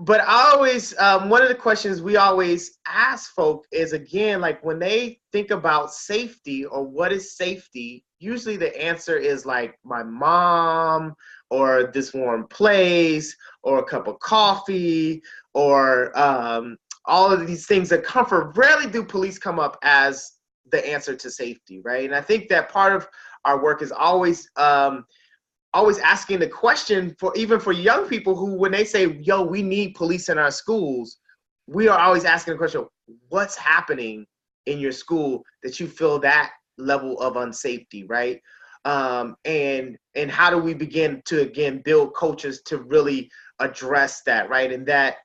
But I always, one of the questions we always ask folk is, again, like when they think about safety or what is safety, usually the answer is like my mom, or this warm place, or a cup of coffee, or all of these things that comfort. Rarely do police come up as the answer to safety, right? And I think that part of our work is always asking the question, for even for young people who, when they say, yo, we need police in our schools, we are always asking the question, what's happening in your school that you feel that level of unsafety, right? And how do we begin to, again, build cultures to really address that, right? And that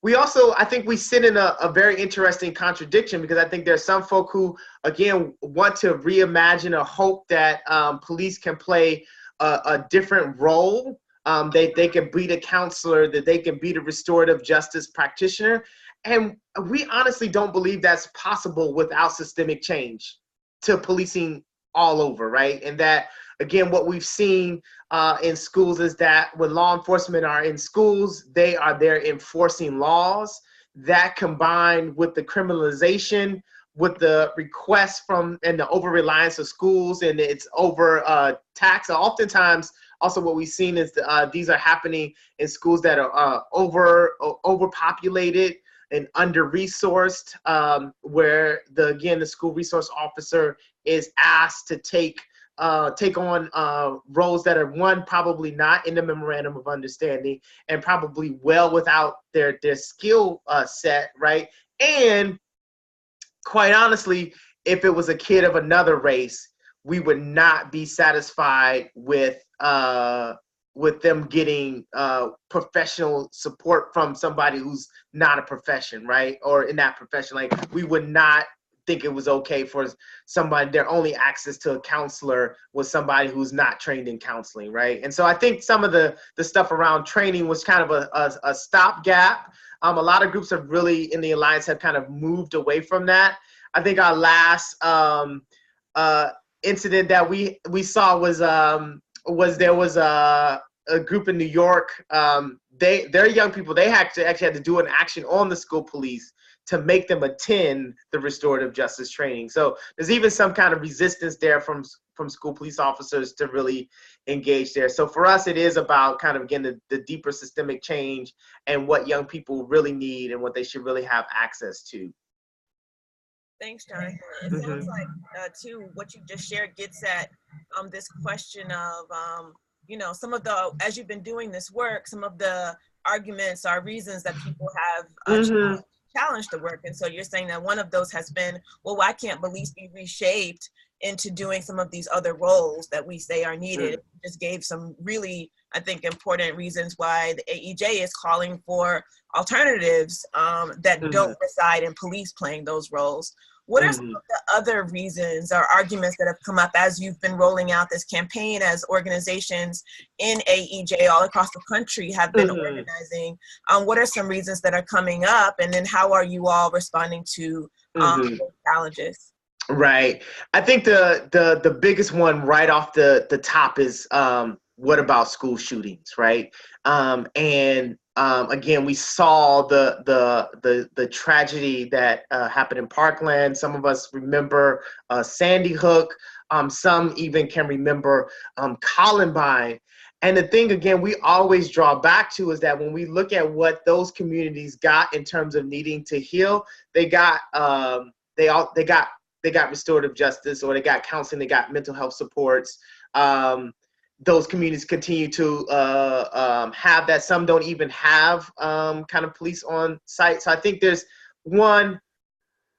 we also, I think we sit in a very interesting contradiction, because I think there's some folk who, again, want to reimagine or hope that police can play a different role. They can be the counselor, that they can be the restorative justice practitioner. And we honestly don't believe that's possible without systemic change to policing all over, right? And that, again, what we've seen in schools is that when law enforcement are in schools, they are there enforcing laws. That, combined with the criminalization, with the requests from and the over-reliance of schools and its over tax. Oftentimes, also what we've seen is these are happening in schools that are overpopulated and under-resourced, where the school resource officer is asked to take on roles that are, one, probably not in the memorandum of understanding, and probably well without their skill set, right? And quite honestly, if it was a kid of another race, we would not be satisfied with them getting professional support from somebody who's not a profession, right? Or in that profession, like, we would not think it was okay for somebody, their only access to a counselor was somebody who's not trained in counseling, right? And so I think some of the stuff around training was kind of a stopgap. A lot of groups have really, in the Alliance, have kind of moved away from that. I think our last incident that we saw was there was a group in New York. They're young people. They actually had to do an action on the school police to make them attend the restorative justice training. So there's even some kind of resistance there from school police officers to really engage there. So for us, it is about kind of, again, the deeper systemic change and what young people really need and what they should really have access to. Thanks, Jonathan. It sounds like, too, what you just shared gets at this question of, some of the, as you've been doing this work, some of the arguments or reasons that people have challenged the work. And so you're saying that one of those has been, well, why can't police be reshaped into doing some of these other roles that we say are needed? You just gave some really, I think, important reasons why the AEJ is calling for alternatives that don't reside in police playing those roles. What are some of the other reasons or arguments that have come up as you've been rolling out this campaign, as organizations in AEJ all across the country have been organizing? What are some reasons that are coming up, and then how are you all responding to those challenges? Right. I think the biggest one right off the top is what about school shootings, right? Again, we saw the tragedy that happened in Parkland. Some of us remember Sandy Hook. Some even can remember Columbine. And the thing, again, we always draw back to is that when we look at what those communities got in terms of needing to heal, they got they got restorative justice, or they got counseling, they got mental health supports. Those communities continue to have that. Some don't even have kind of police on site. So I think there's one,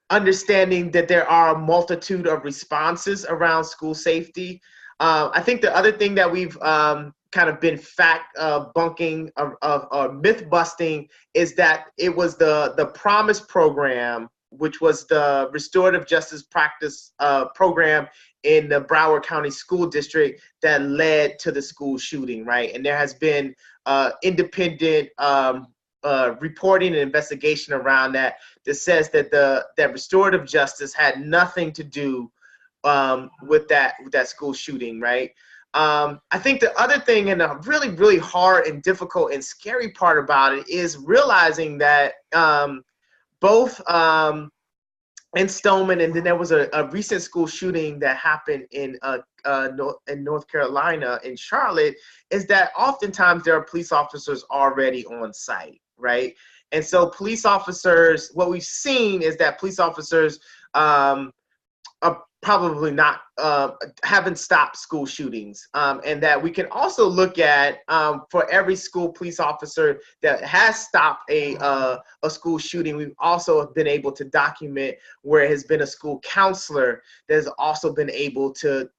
understanding that there are a multitude of responses around school safety. I think the other thing that we've kind of been fact bunking or myth busting is that it was the Promise program, which was the restorative justice practice program in the Broward County School District, that led to the school shooting, right? And there has been independent reporting and investigation around that says that that restorative justice had nothing to do with that school shooting, right? I think the other thing, and a really, really hard and difficult and scary part about it, is realizing that both in Stoneman, and then there was a recent school shooting that happened in North Carolina, in Charlotte, is that oftentimes there are police officers already on site, right? And so police officers, what we've seen is that police officers are probably not, haven't stopped school shootings. And that we can also look at, for every school police officer that has stopped a school shooting, we've also been able to document where it has been a school counselor that has also been able to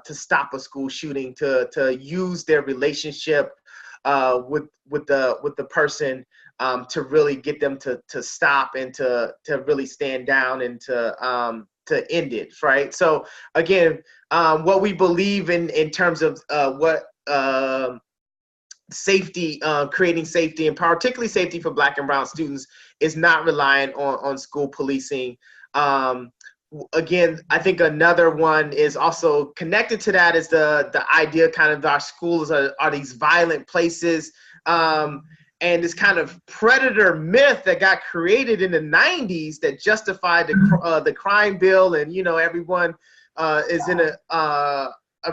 stop a school shooting, to use their relationship with the person to really get them to stop and to really stand down and to end it, right? So again, what we believe in terms of what safety, creating safety, and particularly safety for Black and Brown students, is not reliant on school policing. Again, I think another one is also connected to that, is the idea kind of our schools are these violent places. And this kind of predator myth that got created in the 90s that justified the crime bill, and everyone is in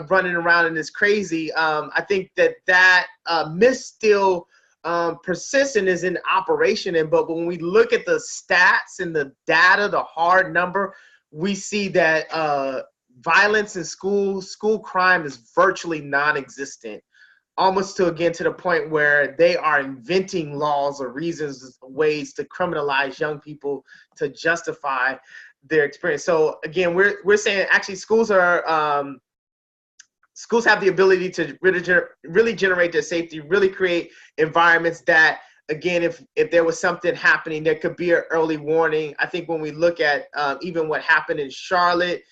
running around and is crazy. I think that myth still persists and is in operation. But when we look at the stats and the data, the hard number, we see that violence in school crime is virtually non-existent. Almost to the point where they are inventing laws or reasons, ways to criminalize young people to justify their experience. So again, we're saying actually schools have the ability to really generate their safety, really create environments that, again, if there was something happening, there could be an early warning. I think when we look at even what happened in Charlotte,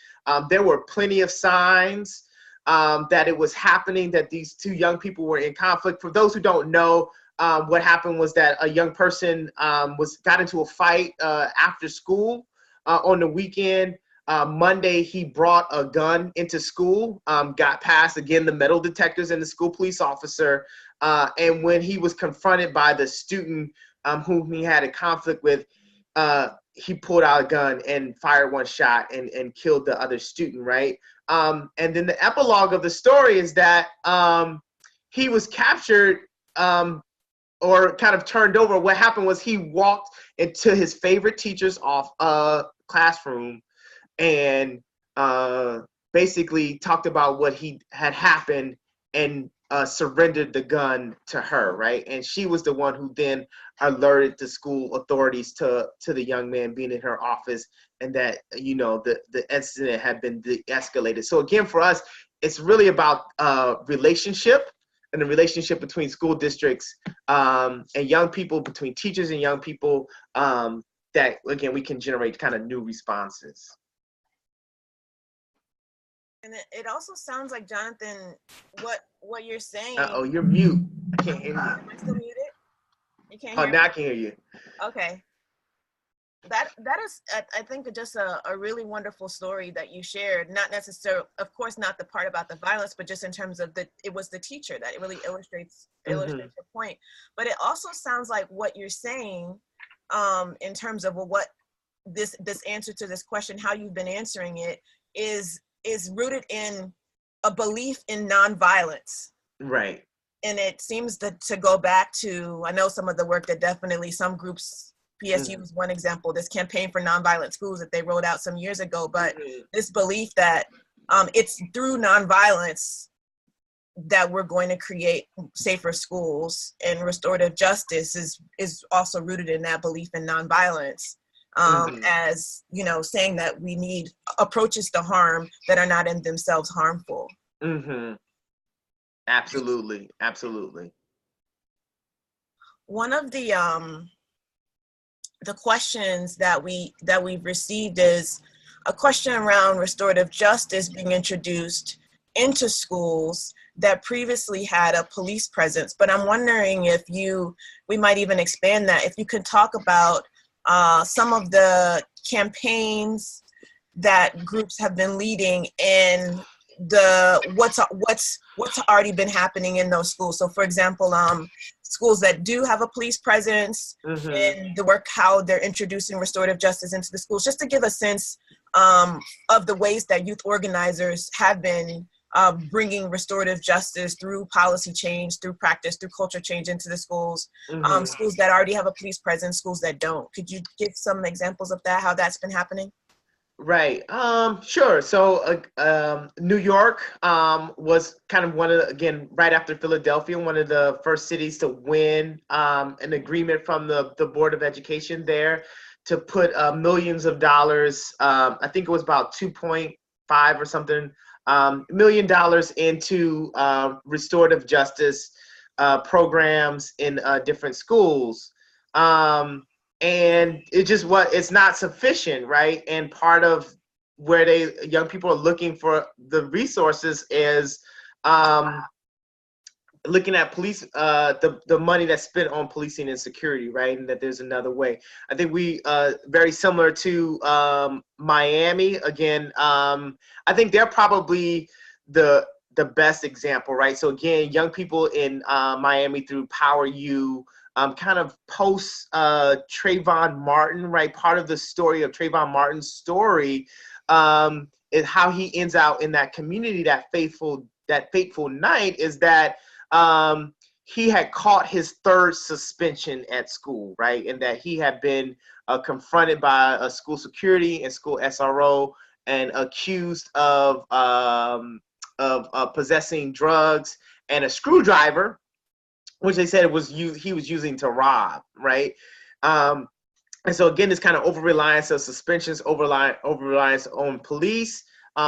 there were plenty of signs that it was happening, that these two young people were in conflict. For those who don't know, what happened was that a young person got into a fight after school on the weekend. Monday, he brought a gun into school, got past, again, the metal detectors and the school police officer. And when he was confronted by the student whom he had a conflict with, he pulled out a gun and fired one shot and killed the other student, right? And then the epilogue of the story is that he was captured or kind of turned over. What happened was he walked into his favorite teacher's classroom and basically talked about what had happened and surrendered the gun to her, right? And she was the one who then alerted the school authorities to the young man being in her office, and that the incident had been de-escalated. So again, for us, it's really about relationship, and the relationship between school districts and young people, between teachers and young people, that again we can generate kind of new responses. And it also sounds like, Jonathan, what you're saying. Oh, you're mute. I can't hear you. Am I still muted? You can't hear me? Now I can hear you. Okay. That is, I think, just a really wonderful story that you shared. Not necessarily, of course, not the part about the violence, but just in terms of it was the teacher that it really illustrates your point. But it also sounds like what you're saying, in terms of what this answer to this question, how you've been answering it, is rooted in a belief in nonviolence. Right. And it seems to go back to, I know some of the work that definitely some groups, PSU was one example, this campaign for nonviolent schools that they rolled out some years ago, but this belief that it's through nonviolence that we're going to create safer schools, and restorative justice is also rooted in that belief in nonviolence, as, you know, saying that we need approaches to harm that are not in themselves harmful. Absolutely, absolutely. One of the questions that we've received is a question around restorative justice being introduced into schools that previously had a police presence. But I'm wondering if we might even expand that, if you could talk about some of the campaigns that groups have been leading and what's already been happening in those schools. So for example, schools that do have a police presence, and the work, how they're introducing restorative justice into the schools, just to give a sense of the ways that youth organizers have been bringing restorative justice through policy change, through practice, through culture change into the schools, schools that already have a police presence, schools that don't. Could you give some examples of that, how that's been happening? Right. Sure. So, New York was kind of one of the, again, right after Philadelphia, one of the first cities to win an agreement from the Board of Education there to put millions of dollars. I think it was about 2.5 or something $1 million into restorative justice programs in different schools. And it's not sufficient, right? And part of where young people are looking for the resources is looking at police, the money that's spent on policing and security, right? And that there's another way. I think very similar to Miami. Again, I think they're probably the best example, right? So again, young people in Miami through Power U, kind of post Trayvon Martin, right? Part of the story of Trayvon Martin's story is how he ends out in that community, that fateful night, is that he had caught his third suspension at school, right? And that he had been confronted by a school security and school SRO and accused of possessing drugs and a screwdriver, which they said he was using to rob, right? And so again, this kind of over-reliance of suspensions, over-reliance on police.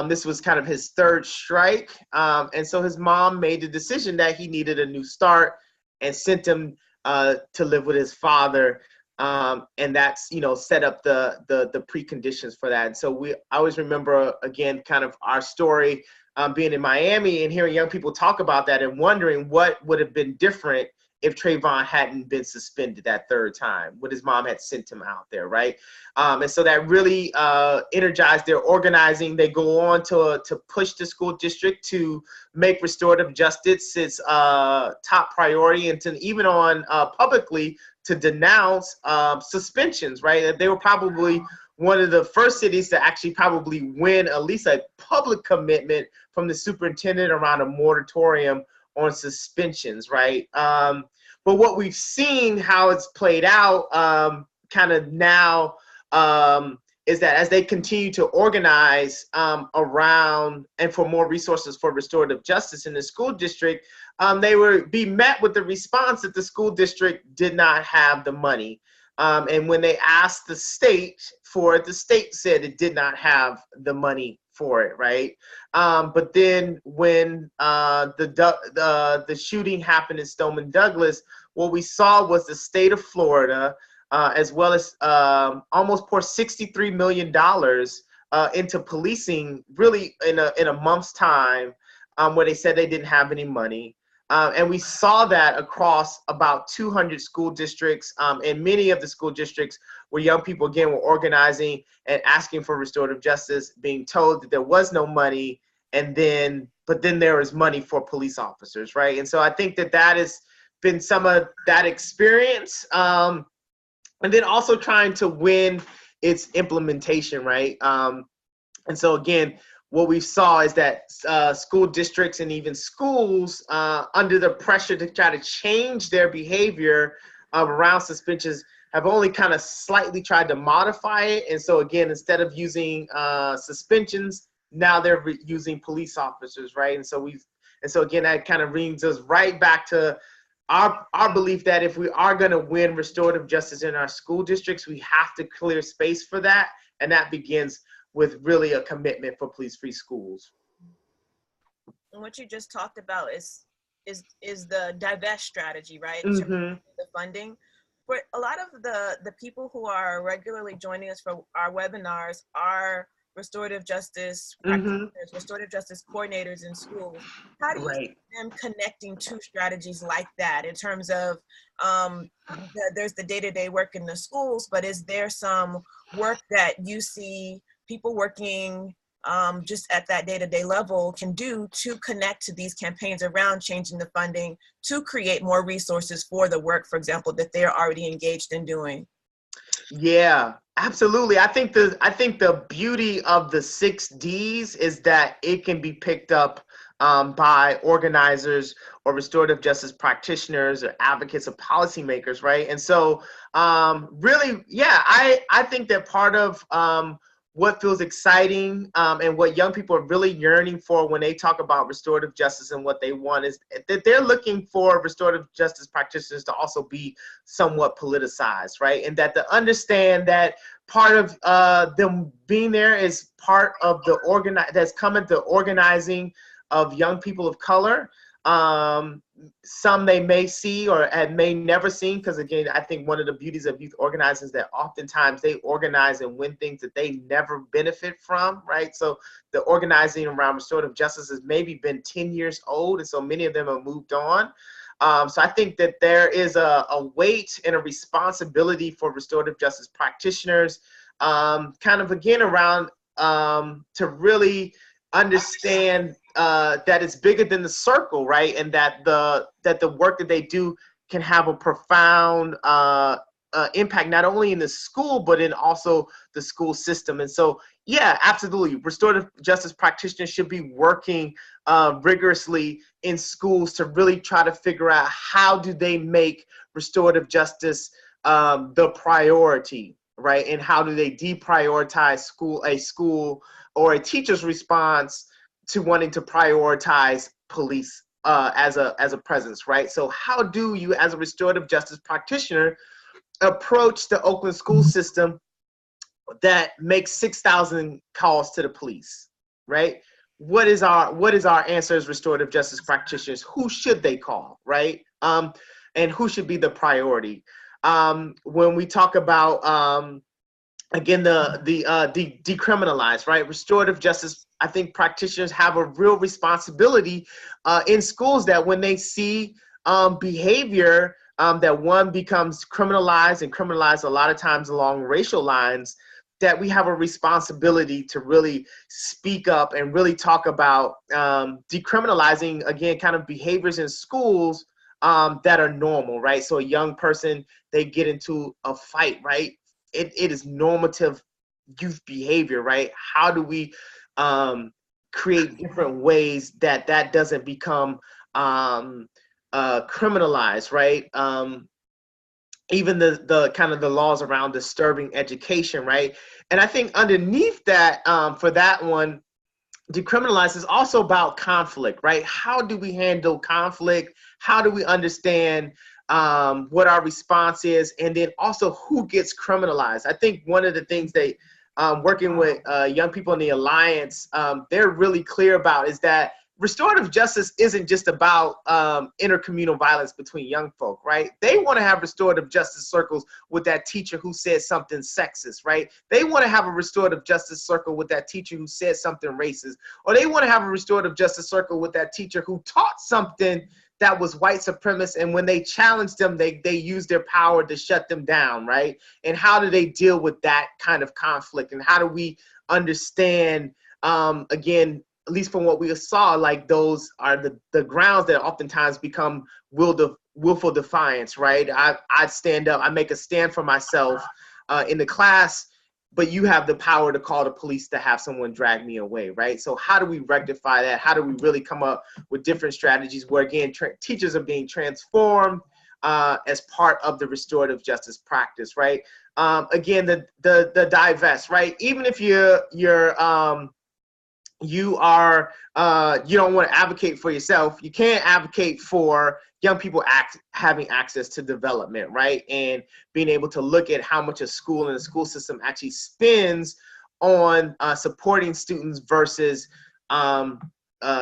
This was kind of his third strike. And so his mom made the decision that he needed a new start and sent him to live with his father. And that's, set up the preconditions for that. And so I always remember, again, kind of our story being in Miami and hearing young people talk about that and wondering what would have been different if Trayvon hadn't been suspended that third time, when his mom had sent him out there, right? And so that really energized their organizing. They go on to push the school district to make restorative justice its top priority, and to even on publicly to denounce suspensions, right? They were probably one of the first cities to actually probably win at least a public commitment from the superintendent around a moratorium on suspensions, right? But what we've seen, how it's played out kind of now, is that as they continue to organize around and for more resources for restorative justice in the school district, they would be met with the response that the school district did not have the money. And when they asked the state for it, the state said it did not have the money for it, right? But then when the shooting happened in Stoneman Douglas, what we saw was the state of Florida, as well as almost pour $63 million into policing, really in a month's time, where they said they didn't have any money. And we saw that across about 200 school districts, and many of the school districts where young people, again, were organizing and asking for restorative justice, being told that there was no money, but then there is money for police officers, right? And so I think that has been some of that experience. And then also trying to win its implementation, right? And so again, what we saw is that school districts and even schools, under the pressure to try to change their behavior around suspensions, have only kind of slightly tried to modify it. And so again, instead of using suspensions, now they're using police officers, right? And so again, that kind of brings us right back to our belief that if we are going to win restorative justice in our school districts, we have to clear space for that, and that begins with really a commitment for police-free schools. And what you just talked about is the divest strategy, right? Mm-hmm. The funding. For a lot of the people who are regularly joining us for our webinars are restorative justice practitioners, restorative justice coordinators in schools. How do you see them connecting to strategies like that in terms of there's the day-to-day work in the schools, but is there some work that you see people working just at that day-to-day level can do to connect to these campaigns around changing the funding to create more resources for the work, for example, that they're already engaged in doing? Yeah, absolutely. I think the beauty of the 6Ds is that it can be picked up by organizers or restorative justice practitioners or advocates or policymakers, right? And so really, yeah, I think that part of what feels exciting and what young people are really yearning for when they talk about restorative justice and what they want is that they're looking for restorative justice practitioners to also be somewhat politicized, right? And that to understand that part of them being there is part of the that's coming to organizing of young people of color. Some they may see or may never seen, because again, I think one of the beauties of youth organizing is that oftentimes they organize and win things that they never benefit from, right? So the organizing around restorative justice has maybe been 10 years old, and so many of them have moved on. So I think that there is a weight and a responsibility for restorative justice practitioners, kind of again around to really understand that it's bigger than the circle, right? And that the work that they do can have a profound impact, not only in the school, but in also the school system. And so, yeah, absolutely. Restorative justice practitioners should be working rigorously in schools to really try to figure out how do they make restorative justice the priority, right? And how do they deprioritize a school or a teacher's response to wanting to prioritize police as a presence, right? So how do you, as a restorative justice practitioner, approach the Oakland school system that makes 6,000 calls to the police, right? What is our answer as restorative justice practitioners? Who should they call, right? And who should be the priority? When we talk about again, the decriminalize, right? Restorative justice, I think practitioners have a real responsibility in schools that when they see behavior that one becomes criminalized and criminalized a lot of times along racial lines, that we have a responsibility to really speak up and really talk about decriminalizing, again, kind of behaviors in schools that are normal, right? So a young person, they get into a fight, right? It is normative youth behavior, right? How do we create different ways that doesn't become criminalized, right? Even the kind of the laws around disturbing education, right? And I think underneath that, for that one, decriminalize is also about conflict, right? How do we handle conflict? How do we understand what our response is, and then also who gets criminalized? I think one of the things they, working with young people in the Alliance, they're really clear about is that restorative justice isn't just about intercommunal violence between young folk, right? They want to have restorative justice circles with that teacher who said something sexist, right? They want to have a restorative justice circle with that teacher who said something racist, or they want to have a restorative justice circle with that teacher who taught something that was white supremacist, and when they challenged them, they used their power to shut them down, right? And how do they deal with that kind of conflict? And how do we understand, again, at least from what we saw, like those are the grounds that oftentimes become willful defiance, right? I stand up, I make a stand for myself in the class, but you have the power to call the police to have someone drag me away, right? So how do we rectify that? How do we really come up with different strategies where, again, teachers are being transformed as part of the restorative justice practice, right? Again, the divest, right? Even if you don't want to advocate for yourself, you can't advocate for young people having access to development, right? And being able to look at how much a school and the school system actually spends on supporting students versus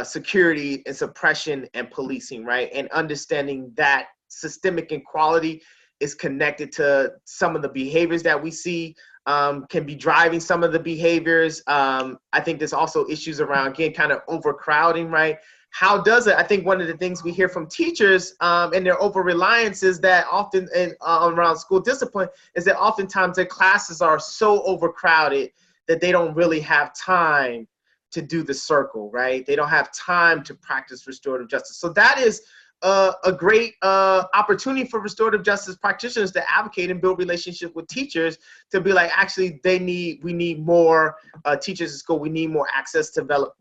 security and suppression and policing, right? And understanding that systemic inequality is connected to some of the behaviors that we see, can be driving some of the behaviors. I think there's also issues around, again, kind of overcrowding, right? How does it? I think one of the things we hear from teachers and their over-reliance is that often around school discipline is that oftentimes their classes are so overcrowded that they don't really have time to do the circle, right? They don't have time to practice restorative justice. So that is a great opportunity for restorative justice practitioners to advocate and build relationships with teachers to be like, actually, we need more teachers in school. We need more access to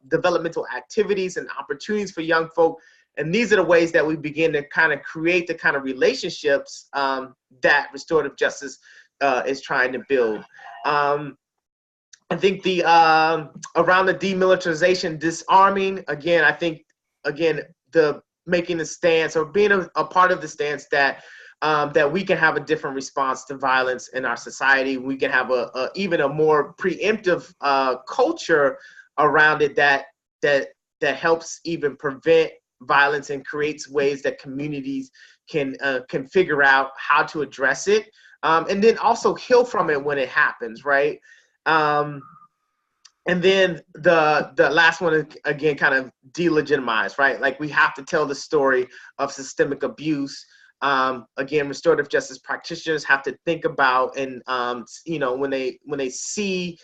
developmental activities and opportunities for young folk. And these are the ways that we begin to kind of create the kind of relationships that restorative justice is trying to build. I think the around the demilitarization, disarming, again, I think, again, the making the stance or being a part of the stance that that we can have a different response to violence in our society. We can have even a more preemptive culture around it that helps even prevent violence and creates ways that communities can figure out how to address it, and then also heal from it when it happens, right? And then the last one is, again, kind of delegitimize, right? Like, we have to tell the story of systemic abuse. Again, restorative justice practitioners have to think about, and when they see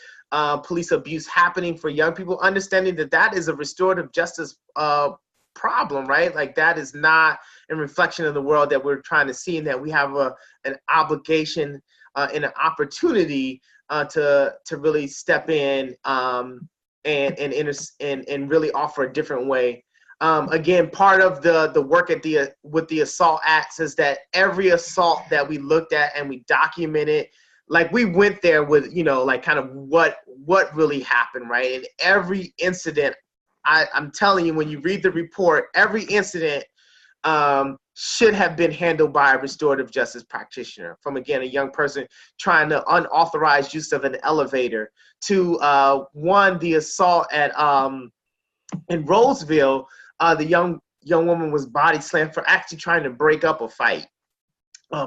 police abuse happening for young people, understanding that is a restorative justice problem, right? Like, that is not a reflection of the world that we're trying to see, and that we have an obligation and an opportunity to really step in and really offer a different way. Again, part of the work with the assault acts is that every assault that we looked at and we documented, like, we went there with, like, kind of what really happened, right? And every incident, I'm telling you, when you read the report, every incident should have been handled by a restorative justice practitioner, from, again, a young person trying to unauthorized use of an elevator to the assault at in Roseville. The young woman was body slammed for actually trying to break up a fight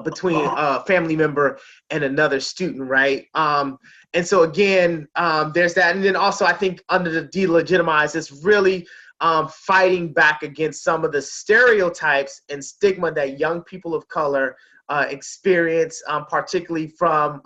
between a family member and another student, right? And so, again, there's that. And then also, I think under the delegitimize is really fighting back against some of the stereotypes and stigma that young people of color experience, particularly from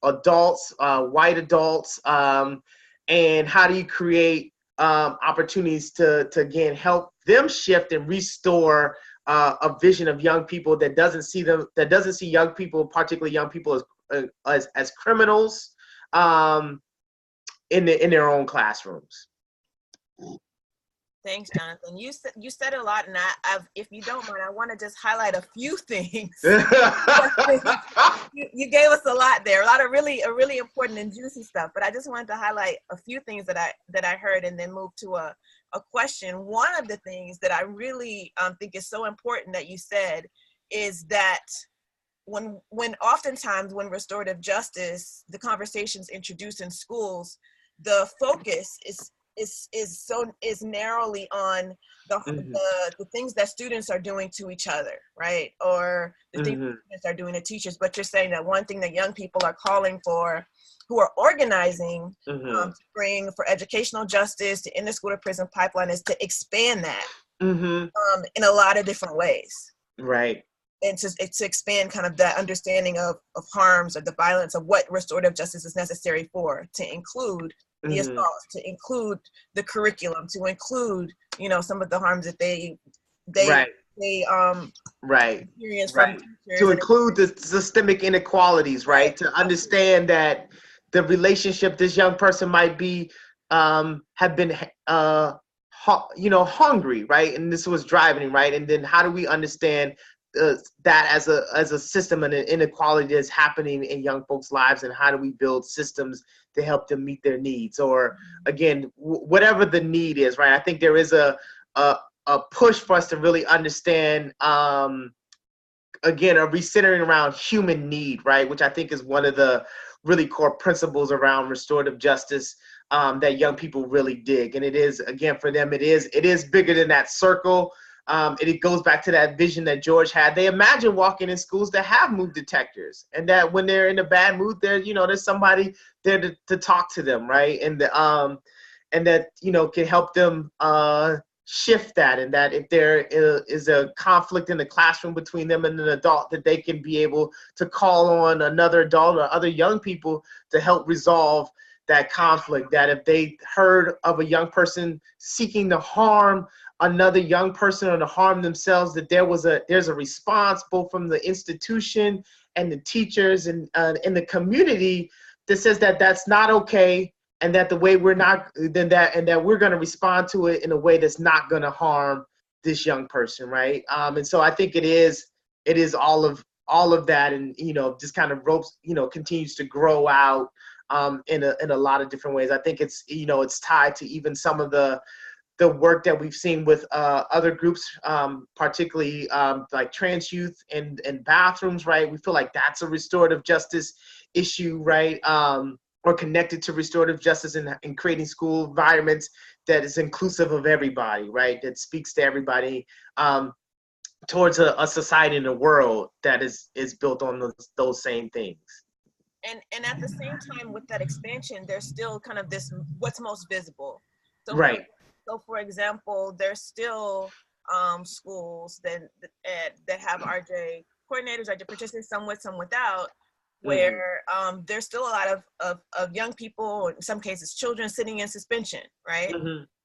adults, white adults, and how do you create opportunities to again help them shift and restore a vision of young people that doesn't see young people, particularly young people, as criminals in their own classrooms. Thanks, Jonathan. You said a lot, and if you don't mind, I want to just highlight a few things. you gave us a lot there, a lot of really important and juicy stuff. But I just wanted to highlight a few things that I heard, and then move to a question. One of the things that I really think is so important that you said is that when oftentimes when restorative justice, the conversations introduced in schools, the focus is narrowly on the things that students are doing to each other, right? Or the things that students are doing to teachers. But you're saying that one thing that young people are calling for, who are organizing to bring for educational justice, to end the school to prison pipeline, is to expand that in a lot of different ways. Right. And to expand kind of that understanding of harms or the violence of what restorative justice is necessary for, to include the assaults, to include the curriculum, to include, some of the harms that they Right. experience from Right. teachers To and include the systemic inequalities, right? To understand that the relationship this young person might be have been hungry, right? And this was driving, right? And then how do we understand that as a system and an inequality that's happening in young folks' lives, and how do we build systems to help them meet their needs, or again, whatever the need is, right? I think there is a push for us to really understand, again, a recentering around human need, right? Which I think is one of the really core principles around restorative justice, that young people really dig. And it is, again, for them, it is bigger than that circle. It goes back to that vision that George had. They imagine walking in schools that have mood detectors, and that when they're in a bad mood, there's somebody there to talk to them, right? And that can help them shift that, and that if there is a conflict in the classroom between them and an adult, that they can be able to call on another adult or other young people to help resolve that conflict. That if they heard of a young person seeking to harm another young person or to harm themselves, that there's a response both from the institution and the teachers and in the community that says that that's not okay, and that the way we're going to respond to it in a way that's not going to harm this young person, right? And so I think it is all of that, and just kind of ropes, continues to grow out in a lot of different ways. I think it's tied to even some of the work that we've seen with other groups, particularly like trans youth and bathrooms, right? We feel like that's a restorative justice issue, right? Or connected to restorative justice in creating school environments that is inclusive of everybody, right? That speaks to everybody, towards a society and a world that is built on those same things. And at the same time, with that expansion, there's still kind of this what's most visible. So Right. for example, there's still schools that have RJ coordinators, RJ participants, some with, some without, where there's still a lot of young people, in some cases children, sitting in suspension, right?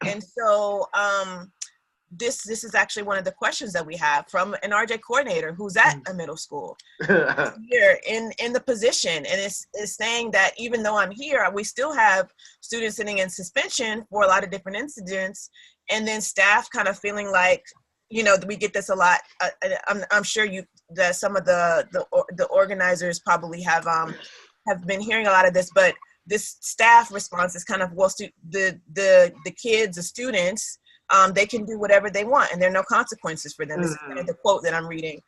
And so this is actually one of the questions that we have from an RJ coordinator who's at a middle school here in the position, and it's saying that even though I'm here, we still have students sitting in suspension for a lot of different incidents, and then staff kind of feeling like, we get this a lot. I'm sure that some of the organizers probably have been hearing a lot of this, but this staff response is kind of, well, the kids, the students, they can do whatever they want, and there are no consequences for them. This is kind of the quote that I'm reading.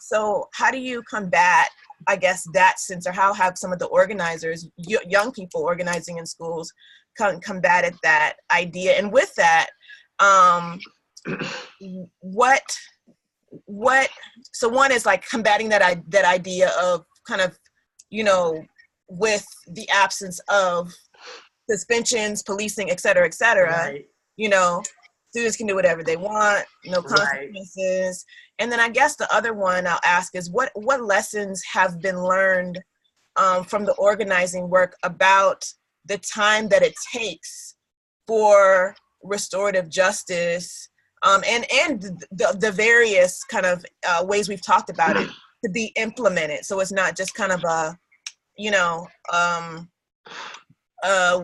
So how do you combat, I guess, that sense, or how have some of the organizers, young people organizing in schools, combated that idea? And with that, so one is like combating that idea of kind of, with the absence of suspensions, policing, et cetera, right. Students can do whatever they want, no consequences. Right. And then I guess the other one I'll ask is what lessons have been learned from the organizing work about the time that it takes for restorative justice, and the various kind of ways we've talked about it to be implemented. So it's not just kind of a,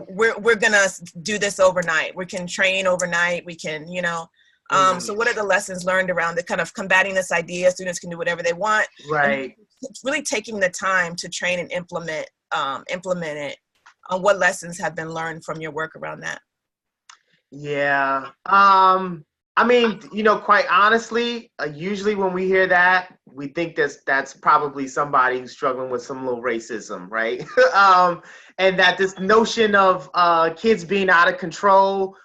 we're gonna do this overnight. We can train overnight. We can, so what are the lessons learned around the kind of combating this idea students can do whatever they want? Right. It's really taking the time to train and implement it. What lessons have been learned from your work around that? Yeah. I mean, quite honestly, usually when we hear that, we think that's probably somebody who's struggling with some little racism, right? And that this notion of kids being out of control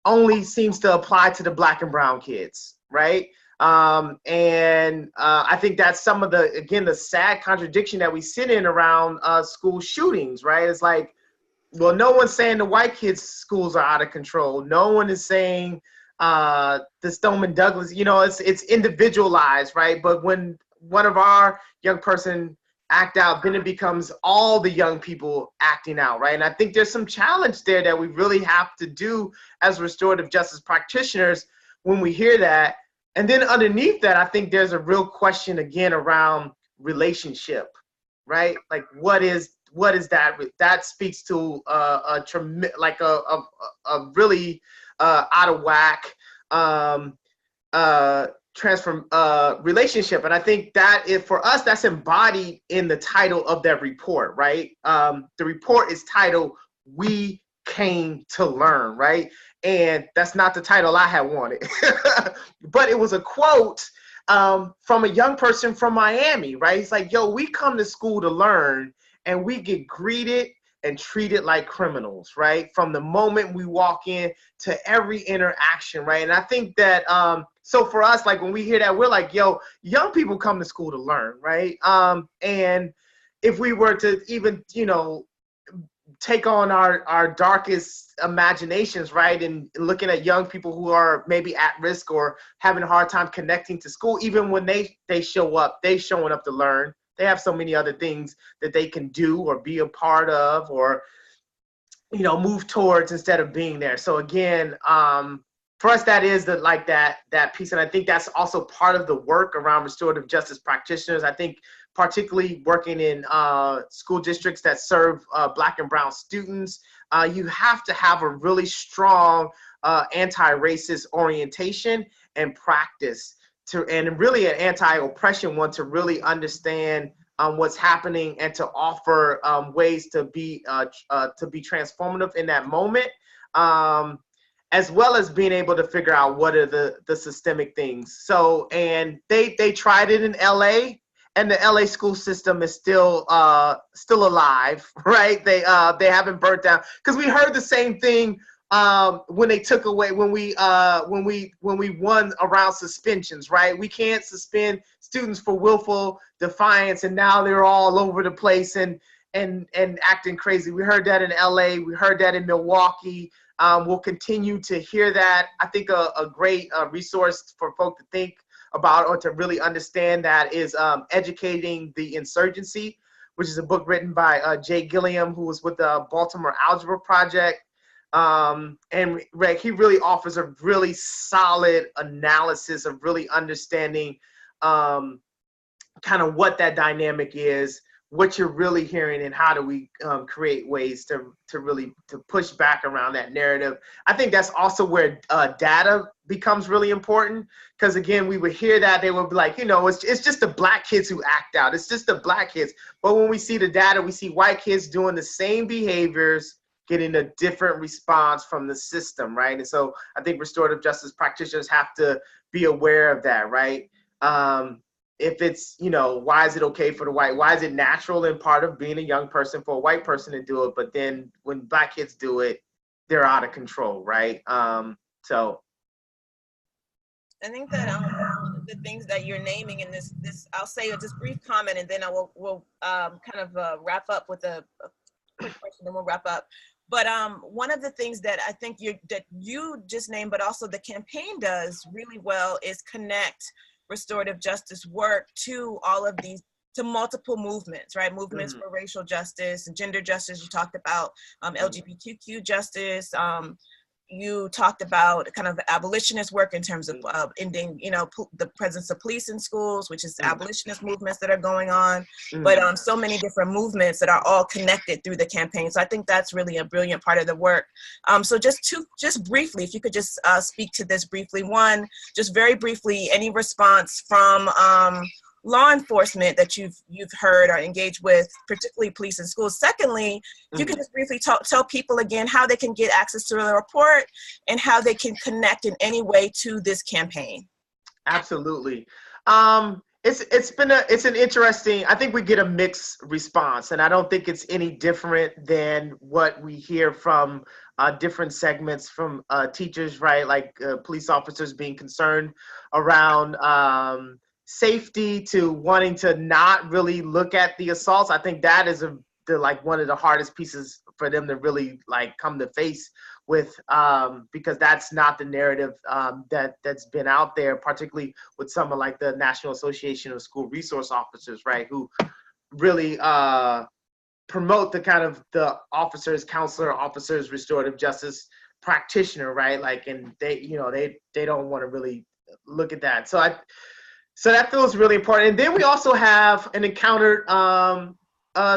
only seems to apply to the Black and brown kids, right? And I think that's some of the sad contradiction that we sit in around school shootings, right? It's like, well, no one's saying the white kids' schools are out of control. No one is saying the Stoneman Douglas, it's individualized, right? But when one of our young person act out, then it becomes all the young people acting out, right? And I think there's some challenge there that we really have to do as restorative justice practitioners when we hear that, And then underneath that, I think there's a real question again around relationship, right? Like what is that? That speaks to a really out of whack transform relationship. And I think that if for us, that's embodied in the title of that report, right? The report is titled "We Came to Learn," right? And that's not the title I had wanted, but it was a quote from a young person from Miami, right? He's like, yo, we come to school to learn and we get greeted and treated like criminals, right? From the moment we walk in to every interaction, right? And I think that, so for us, like when we hear that, we're like, yo, young people come to school to learn, right? And if we were to even, take on our darkest imaginations, right? And looking at young people who are maybe at risk or having a hard time connecting to school, even when they show up, they showing up to learn. They have so many other things that they can do or be a part of or, move towards instead of being there. So again, for us, that is that piece. And I think that's also part of the work around restorative justice practitioners. I think particularly working in school districts that serve Black and Brown students, you have to have a really strong anti-racist orientation and practice and really an anti-oppression one to really understand what's happening and to offer ways to be transformative in that moment, as well as being able to figure out what are the systemic things. So, and they tried it in LA, and the LA school system is still alive, right? They haven't burnt down, because we heard the same thing when they took away when we won around suspensions, right? We can't suspend students for willful defiance, and now they're all over the place and acting crazy. We heard that in LA. We heard that in Milwaukee. We'll continue to hear that. I think a great resource for folk to think about or to really understand that is Educating the Insurgency, which is a book written by Jay Gilliam, who was with the Baltimore Algebra Project. And he really offers a really solid analysis of really understanding kind of what that dynamic is, what you're really hearing, and how do we create ways to really push back around that narrative. I think that's also where data becomes really important, because again, we would hear that they would be like, it's just the Black kids who act out. It's just the Black kids. But when we see the data, we see white kids doing the same behaviors, getting a different response from the system, right? And so I think restorative justice practitioners have to be aware of that, right? If it's, why is it okay for the white? Why is it natural and part of being a young person for a white person to do it? But then when Black kids do it, they're out of control, right? So. I think that one of the things that you're naming in this, I'll say just brief comment, and then we'll kind of wrap up with a quick question, and we'll wrap up. But one of the things that I think you just named, but also the campaign does really well, is connect restorative justice work to all of these, to multiple movements, right? Movements for racial justice, gender justice. You talked about LGBTQ justice. You talked about kind of abolitionist work in terms of ending, the presence of police in schools, which is abolitionist movements that are going on, but so many different movements that are all connected through the campaign. So I think that's really a brilliant part of the work. So just briefly, if you could just speak to this briefly. One, just very briefly, any response from law enforcement that you've heard or engaged with, particularly police and schools. Secondly, if you could just briefly tell people again how they can get access to the report and how they can connect in any way to this campaign. Absolutely. It's an interesting, I think we get a mixed response, and I don't think it's any different than what we hear from different segments from teachers, right? Like police officers being concerned around safety, to wanting to not really look at the assaults. I think that is one of the hardest pieces for them to really come to face with, because that's not the narrative that's been out there, particularly with some of the National Association of School Resource Officers, right, who really promote the kind of the officers, counselor, officers, restorative justice practitioner, right? And they don't want to really look at that. So that feels really important. And then we also have an encountered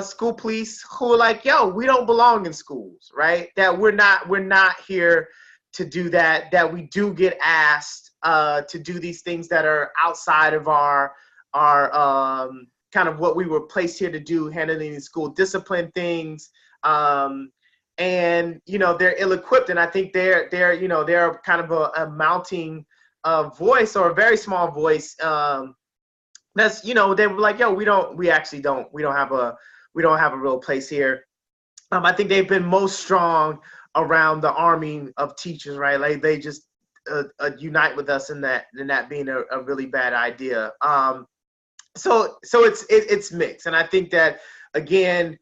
school police who are like, yo, we don't belong in schools, right? That we're not here to do that, that we do get asked to do these things that are outside of our kind of what we were placed here to do, handling school discipline things. And, you know, they're ill-equipped. And I think they're kind of a mounting voice, or a very small voice. That's, you know, they were like, yo, we don't have a real place here. I think they've been most strong around the arming of teachers, right? Like they just unite with us in that being a really bad idea. So it's mixed. And I think that, again,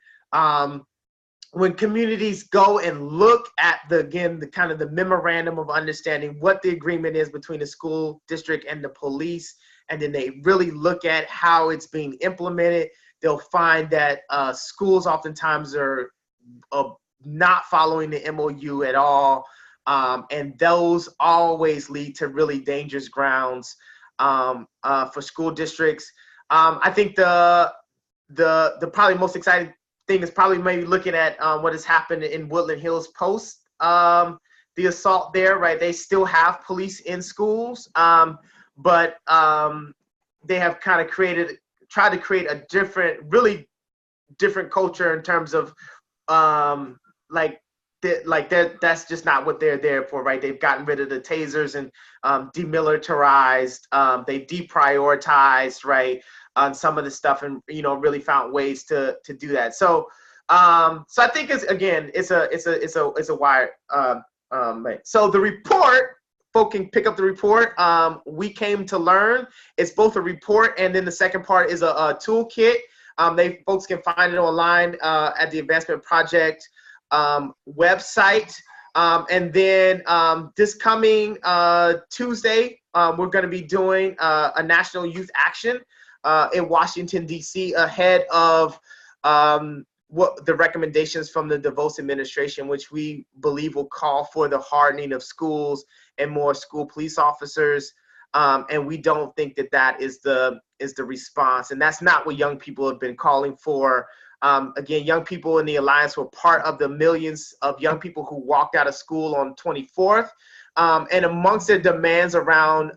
when communities go and look at the kind of the memorandum of understanding what the agreement is between the school district and the police, and then they really look at how it's being implemented, they'll find that schools oftentimes are not following the MOU at all. And those always lead to really dangerous grounds for school districts. I think the probably most exciting thing is probably maybe looking at what has happened in Woodland Hills post the assault there, right? They still have police in schools, but they have kind of tried to create a really different culture in terms of that's just not what they're there for, right? They've gotten rid of the tasers and demilitarized, they deprioritized, right, on some of the stuff, and, you know, really found ways to do that. So I think it's a wire. So the report, folk can pick up the report. We came to learn. It's both a report, and then the second part is a toolkit. Folks can find it online at the Advancement Project website. And then this coming Tuesday, we're going to be doing a national youth action in Washington, D.C. ahead of what the recommendations from the DeVos administration, which we believe will call for the hardening of schools and more school police officers. And we don't think that is the response. And that's not what young people have been calling for. Again, young people in the Alliance were part of the millions of young people who walked out of school on 24th. And amongst their demands around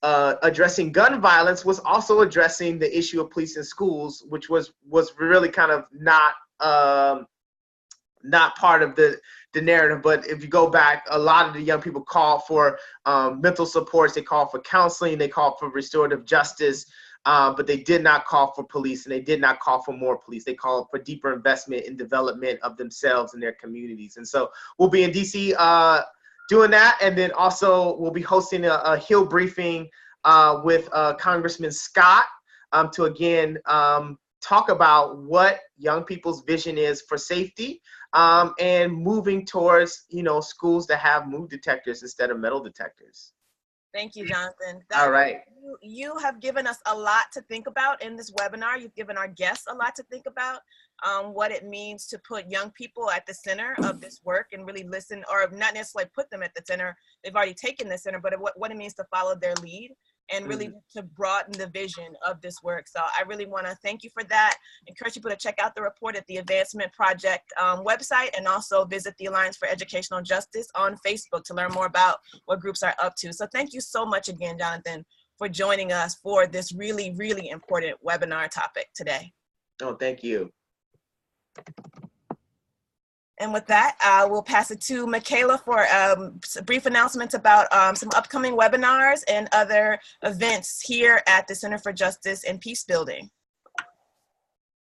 addressing gun violence was also addressing the issue of police in schools, which was really kind of not part of the narrative. But if you go back, a lot of the young people call for mental supports, they call for counseling, they call for restorative justice, but they did not call for police, and they did not call for more police. They called for deeper investment in development of themselves and their communities. And so we'll be in DC doing that, and then also we'll be hosting a Hill briefing with Congressman Scott to again talk about what young people's vision is for safety, and moving towards, you know, schools that have move detectors instead of metal detectors. Thank you, Jonathan. All right. You have given us a lot to think about in this webinar. You've given our guests a lot to think about, what it means to put young people at the center of this work and really listen, or not necessarily put them at the center. They've already taken the center, but what it means to follow their lead and really to broaden the vision of this work. So I really want to thank you for that. Encourage people to check out the report at the Advancement Project website, and also visit the Alliance for Educational Justice on Facebook to learn more about what groups are up to. So thank you so much again, Jonathan, for joining us for this really, really important webinar topic today. Oh, thank you. And with that, we'll pass it to Michaela for brief announcements about some upcoming webinars and other events here at the Center for Justice and Peace Building.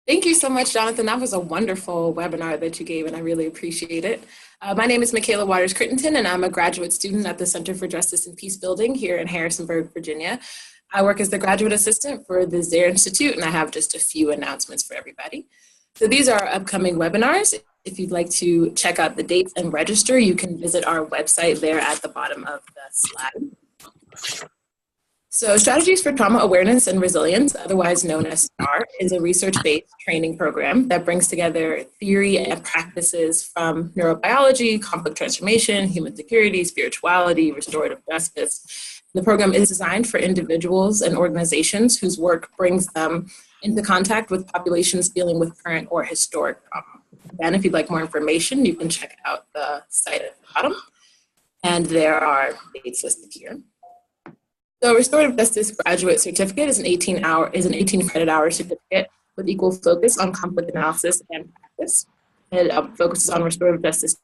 Thank you so much, Jonathan. That was a wonderful webinar that you gave, and I really appreciate it. My name is Michaela Waters-Crittenton, and I'm a graduate student at the Center for Justice and Peace Building here in Harrisonburg, Virginia. I work as the graduate assistant for the Zehr Institute, and I have just a few announcements for everybody. So these are our upcoming webinars. If you'd like to check out the dates and register, you can visit our website there at the bottom of the slide. So Strategies for Trauma Awareness and Resilience, otherwise known as STAR, is a research-based training program that brings together theory and practices from neurobiology, conflict transformation, human security, spirituality, restorative justice, The program is designed for individuals and organizations whose work brings them into contact with populations dealing with current or historic trauma. Again, if you'd like more information, you can check out the site at the bottom, and there are dates listed here. The Restorative Justice Graduate Certificate is an 18 credit hour certificate with equal focus on conflict analysis and practice. It focuses on restorative justice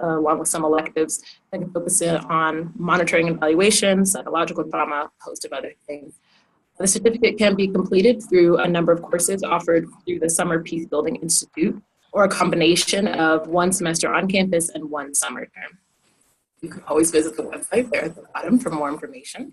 along with some electives that can focus in on monitoring and evaluation, psychological trauma, a host of other things. The certificate can be completed through a number of courses offered through the Summer Peace Building Institute, or a combination of one semester on campus and one summer term. You can always visit the website there at the bottom for more information.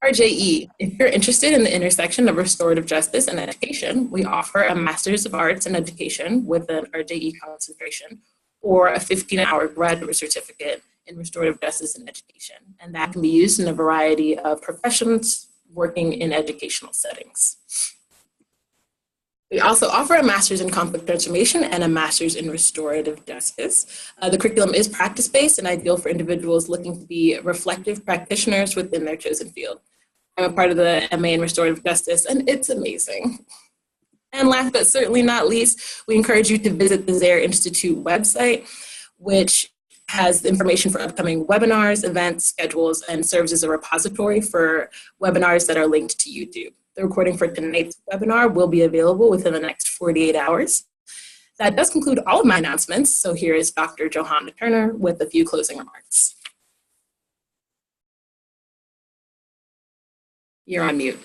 RJE, if you're interested in the intersection of restorative justice and education, we offer a Master's of Arts in Education with an RJE concentration, or a 15-hour graduate certificate in restorative justice and education. And that can be used in a variety of professions working in educational settings. We also offer a Master's in Conflict Transformation and a Master's in Restorative Justice. The curriculum is practice-based and ideal for individuals looking to be reflective practitioners within their chosen field. I'm a part of the MA in Restorative Justice, and it's amazing. And last but certainly not least, we encourage you to visit the Zehr Institute website, which has information for upcoming webinars, events, schedules, and serves as a repository for webinars that are linked to YouTube. The recording for tonight's webinar will be available within the next 48 hours. That does conclude all of my announcements. So here is Dr. Johonna Turner with a few closing remarks. You're on mute.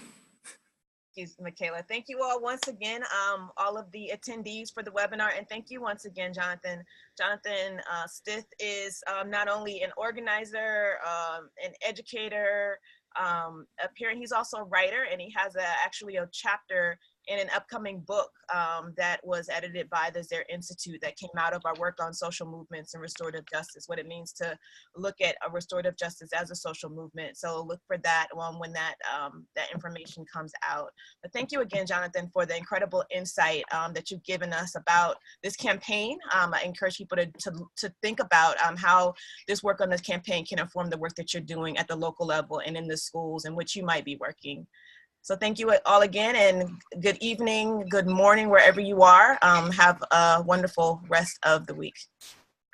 Thank you, Michaela. Thank you all once again, all of the attendees for the webinar, and thank you once again, Jonathan. Jonathan Stith is not only an organizer, an educator, he's also a writer, and he has actually a chapter in an upcoming book that was edited by the Zehr Institute that came out of our work on social movements and restorative justice, what it means to look at a restorative justice as a social movement. So look for that when that information comes out. But thank you again, Jonathan, for the incredible insight that you've given us about this campaign. I encourage people to think about how this work on this campaign can inform the work that you're doing at the local level and in the schools in which you might be working. So thank you all again, and good evening, good morning, wherever you are. Have a wonderful rest of the week.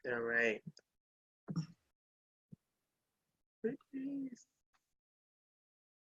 All right.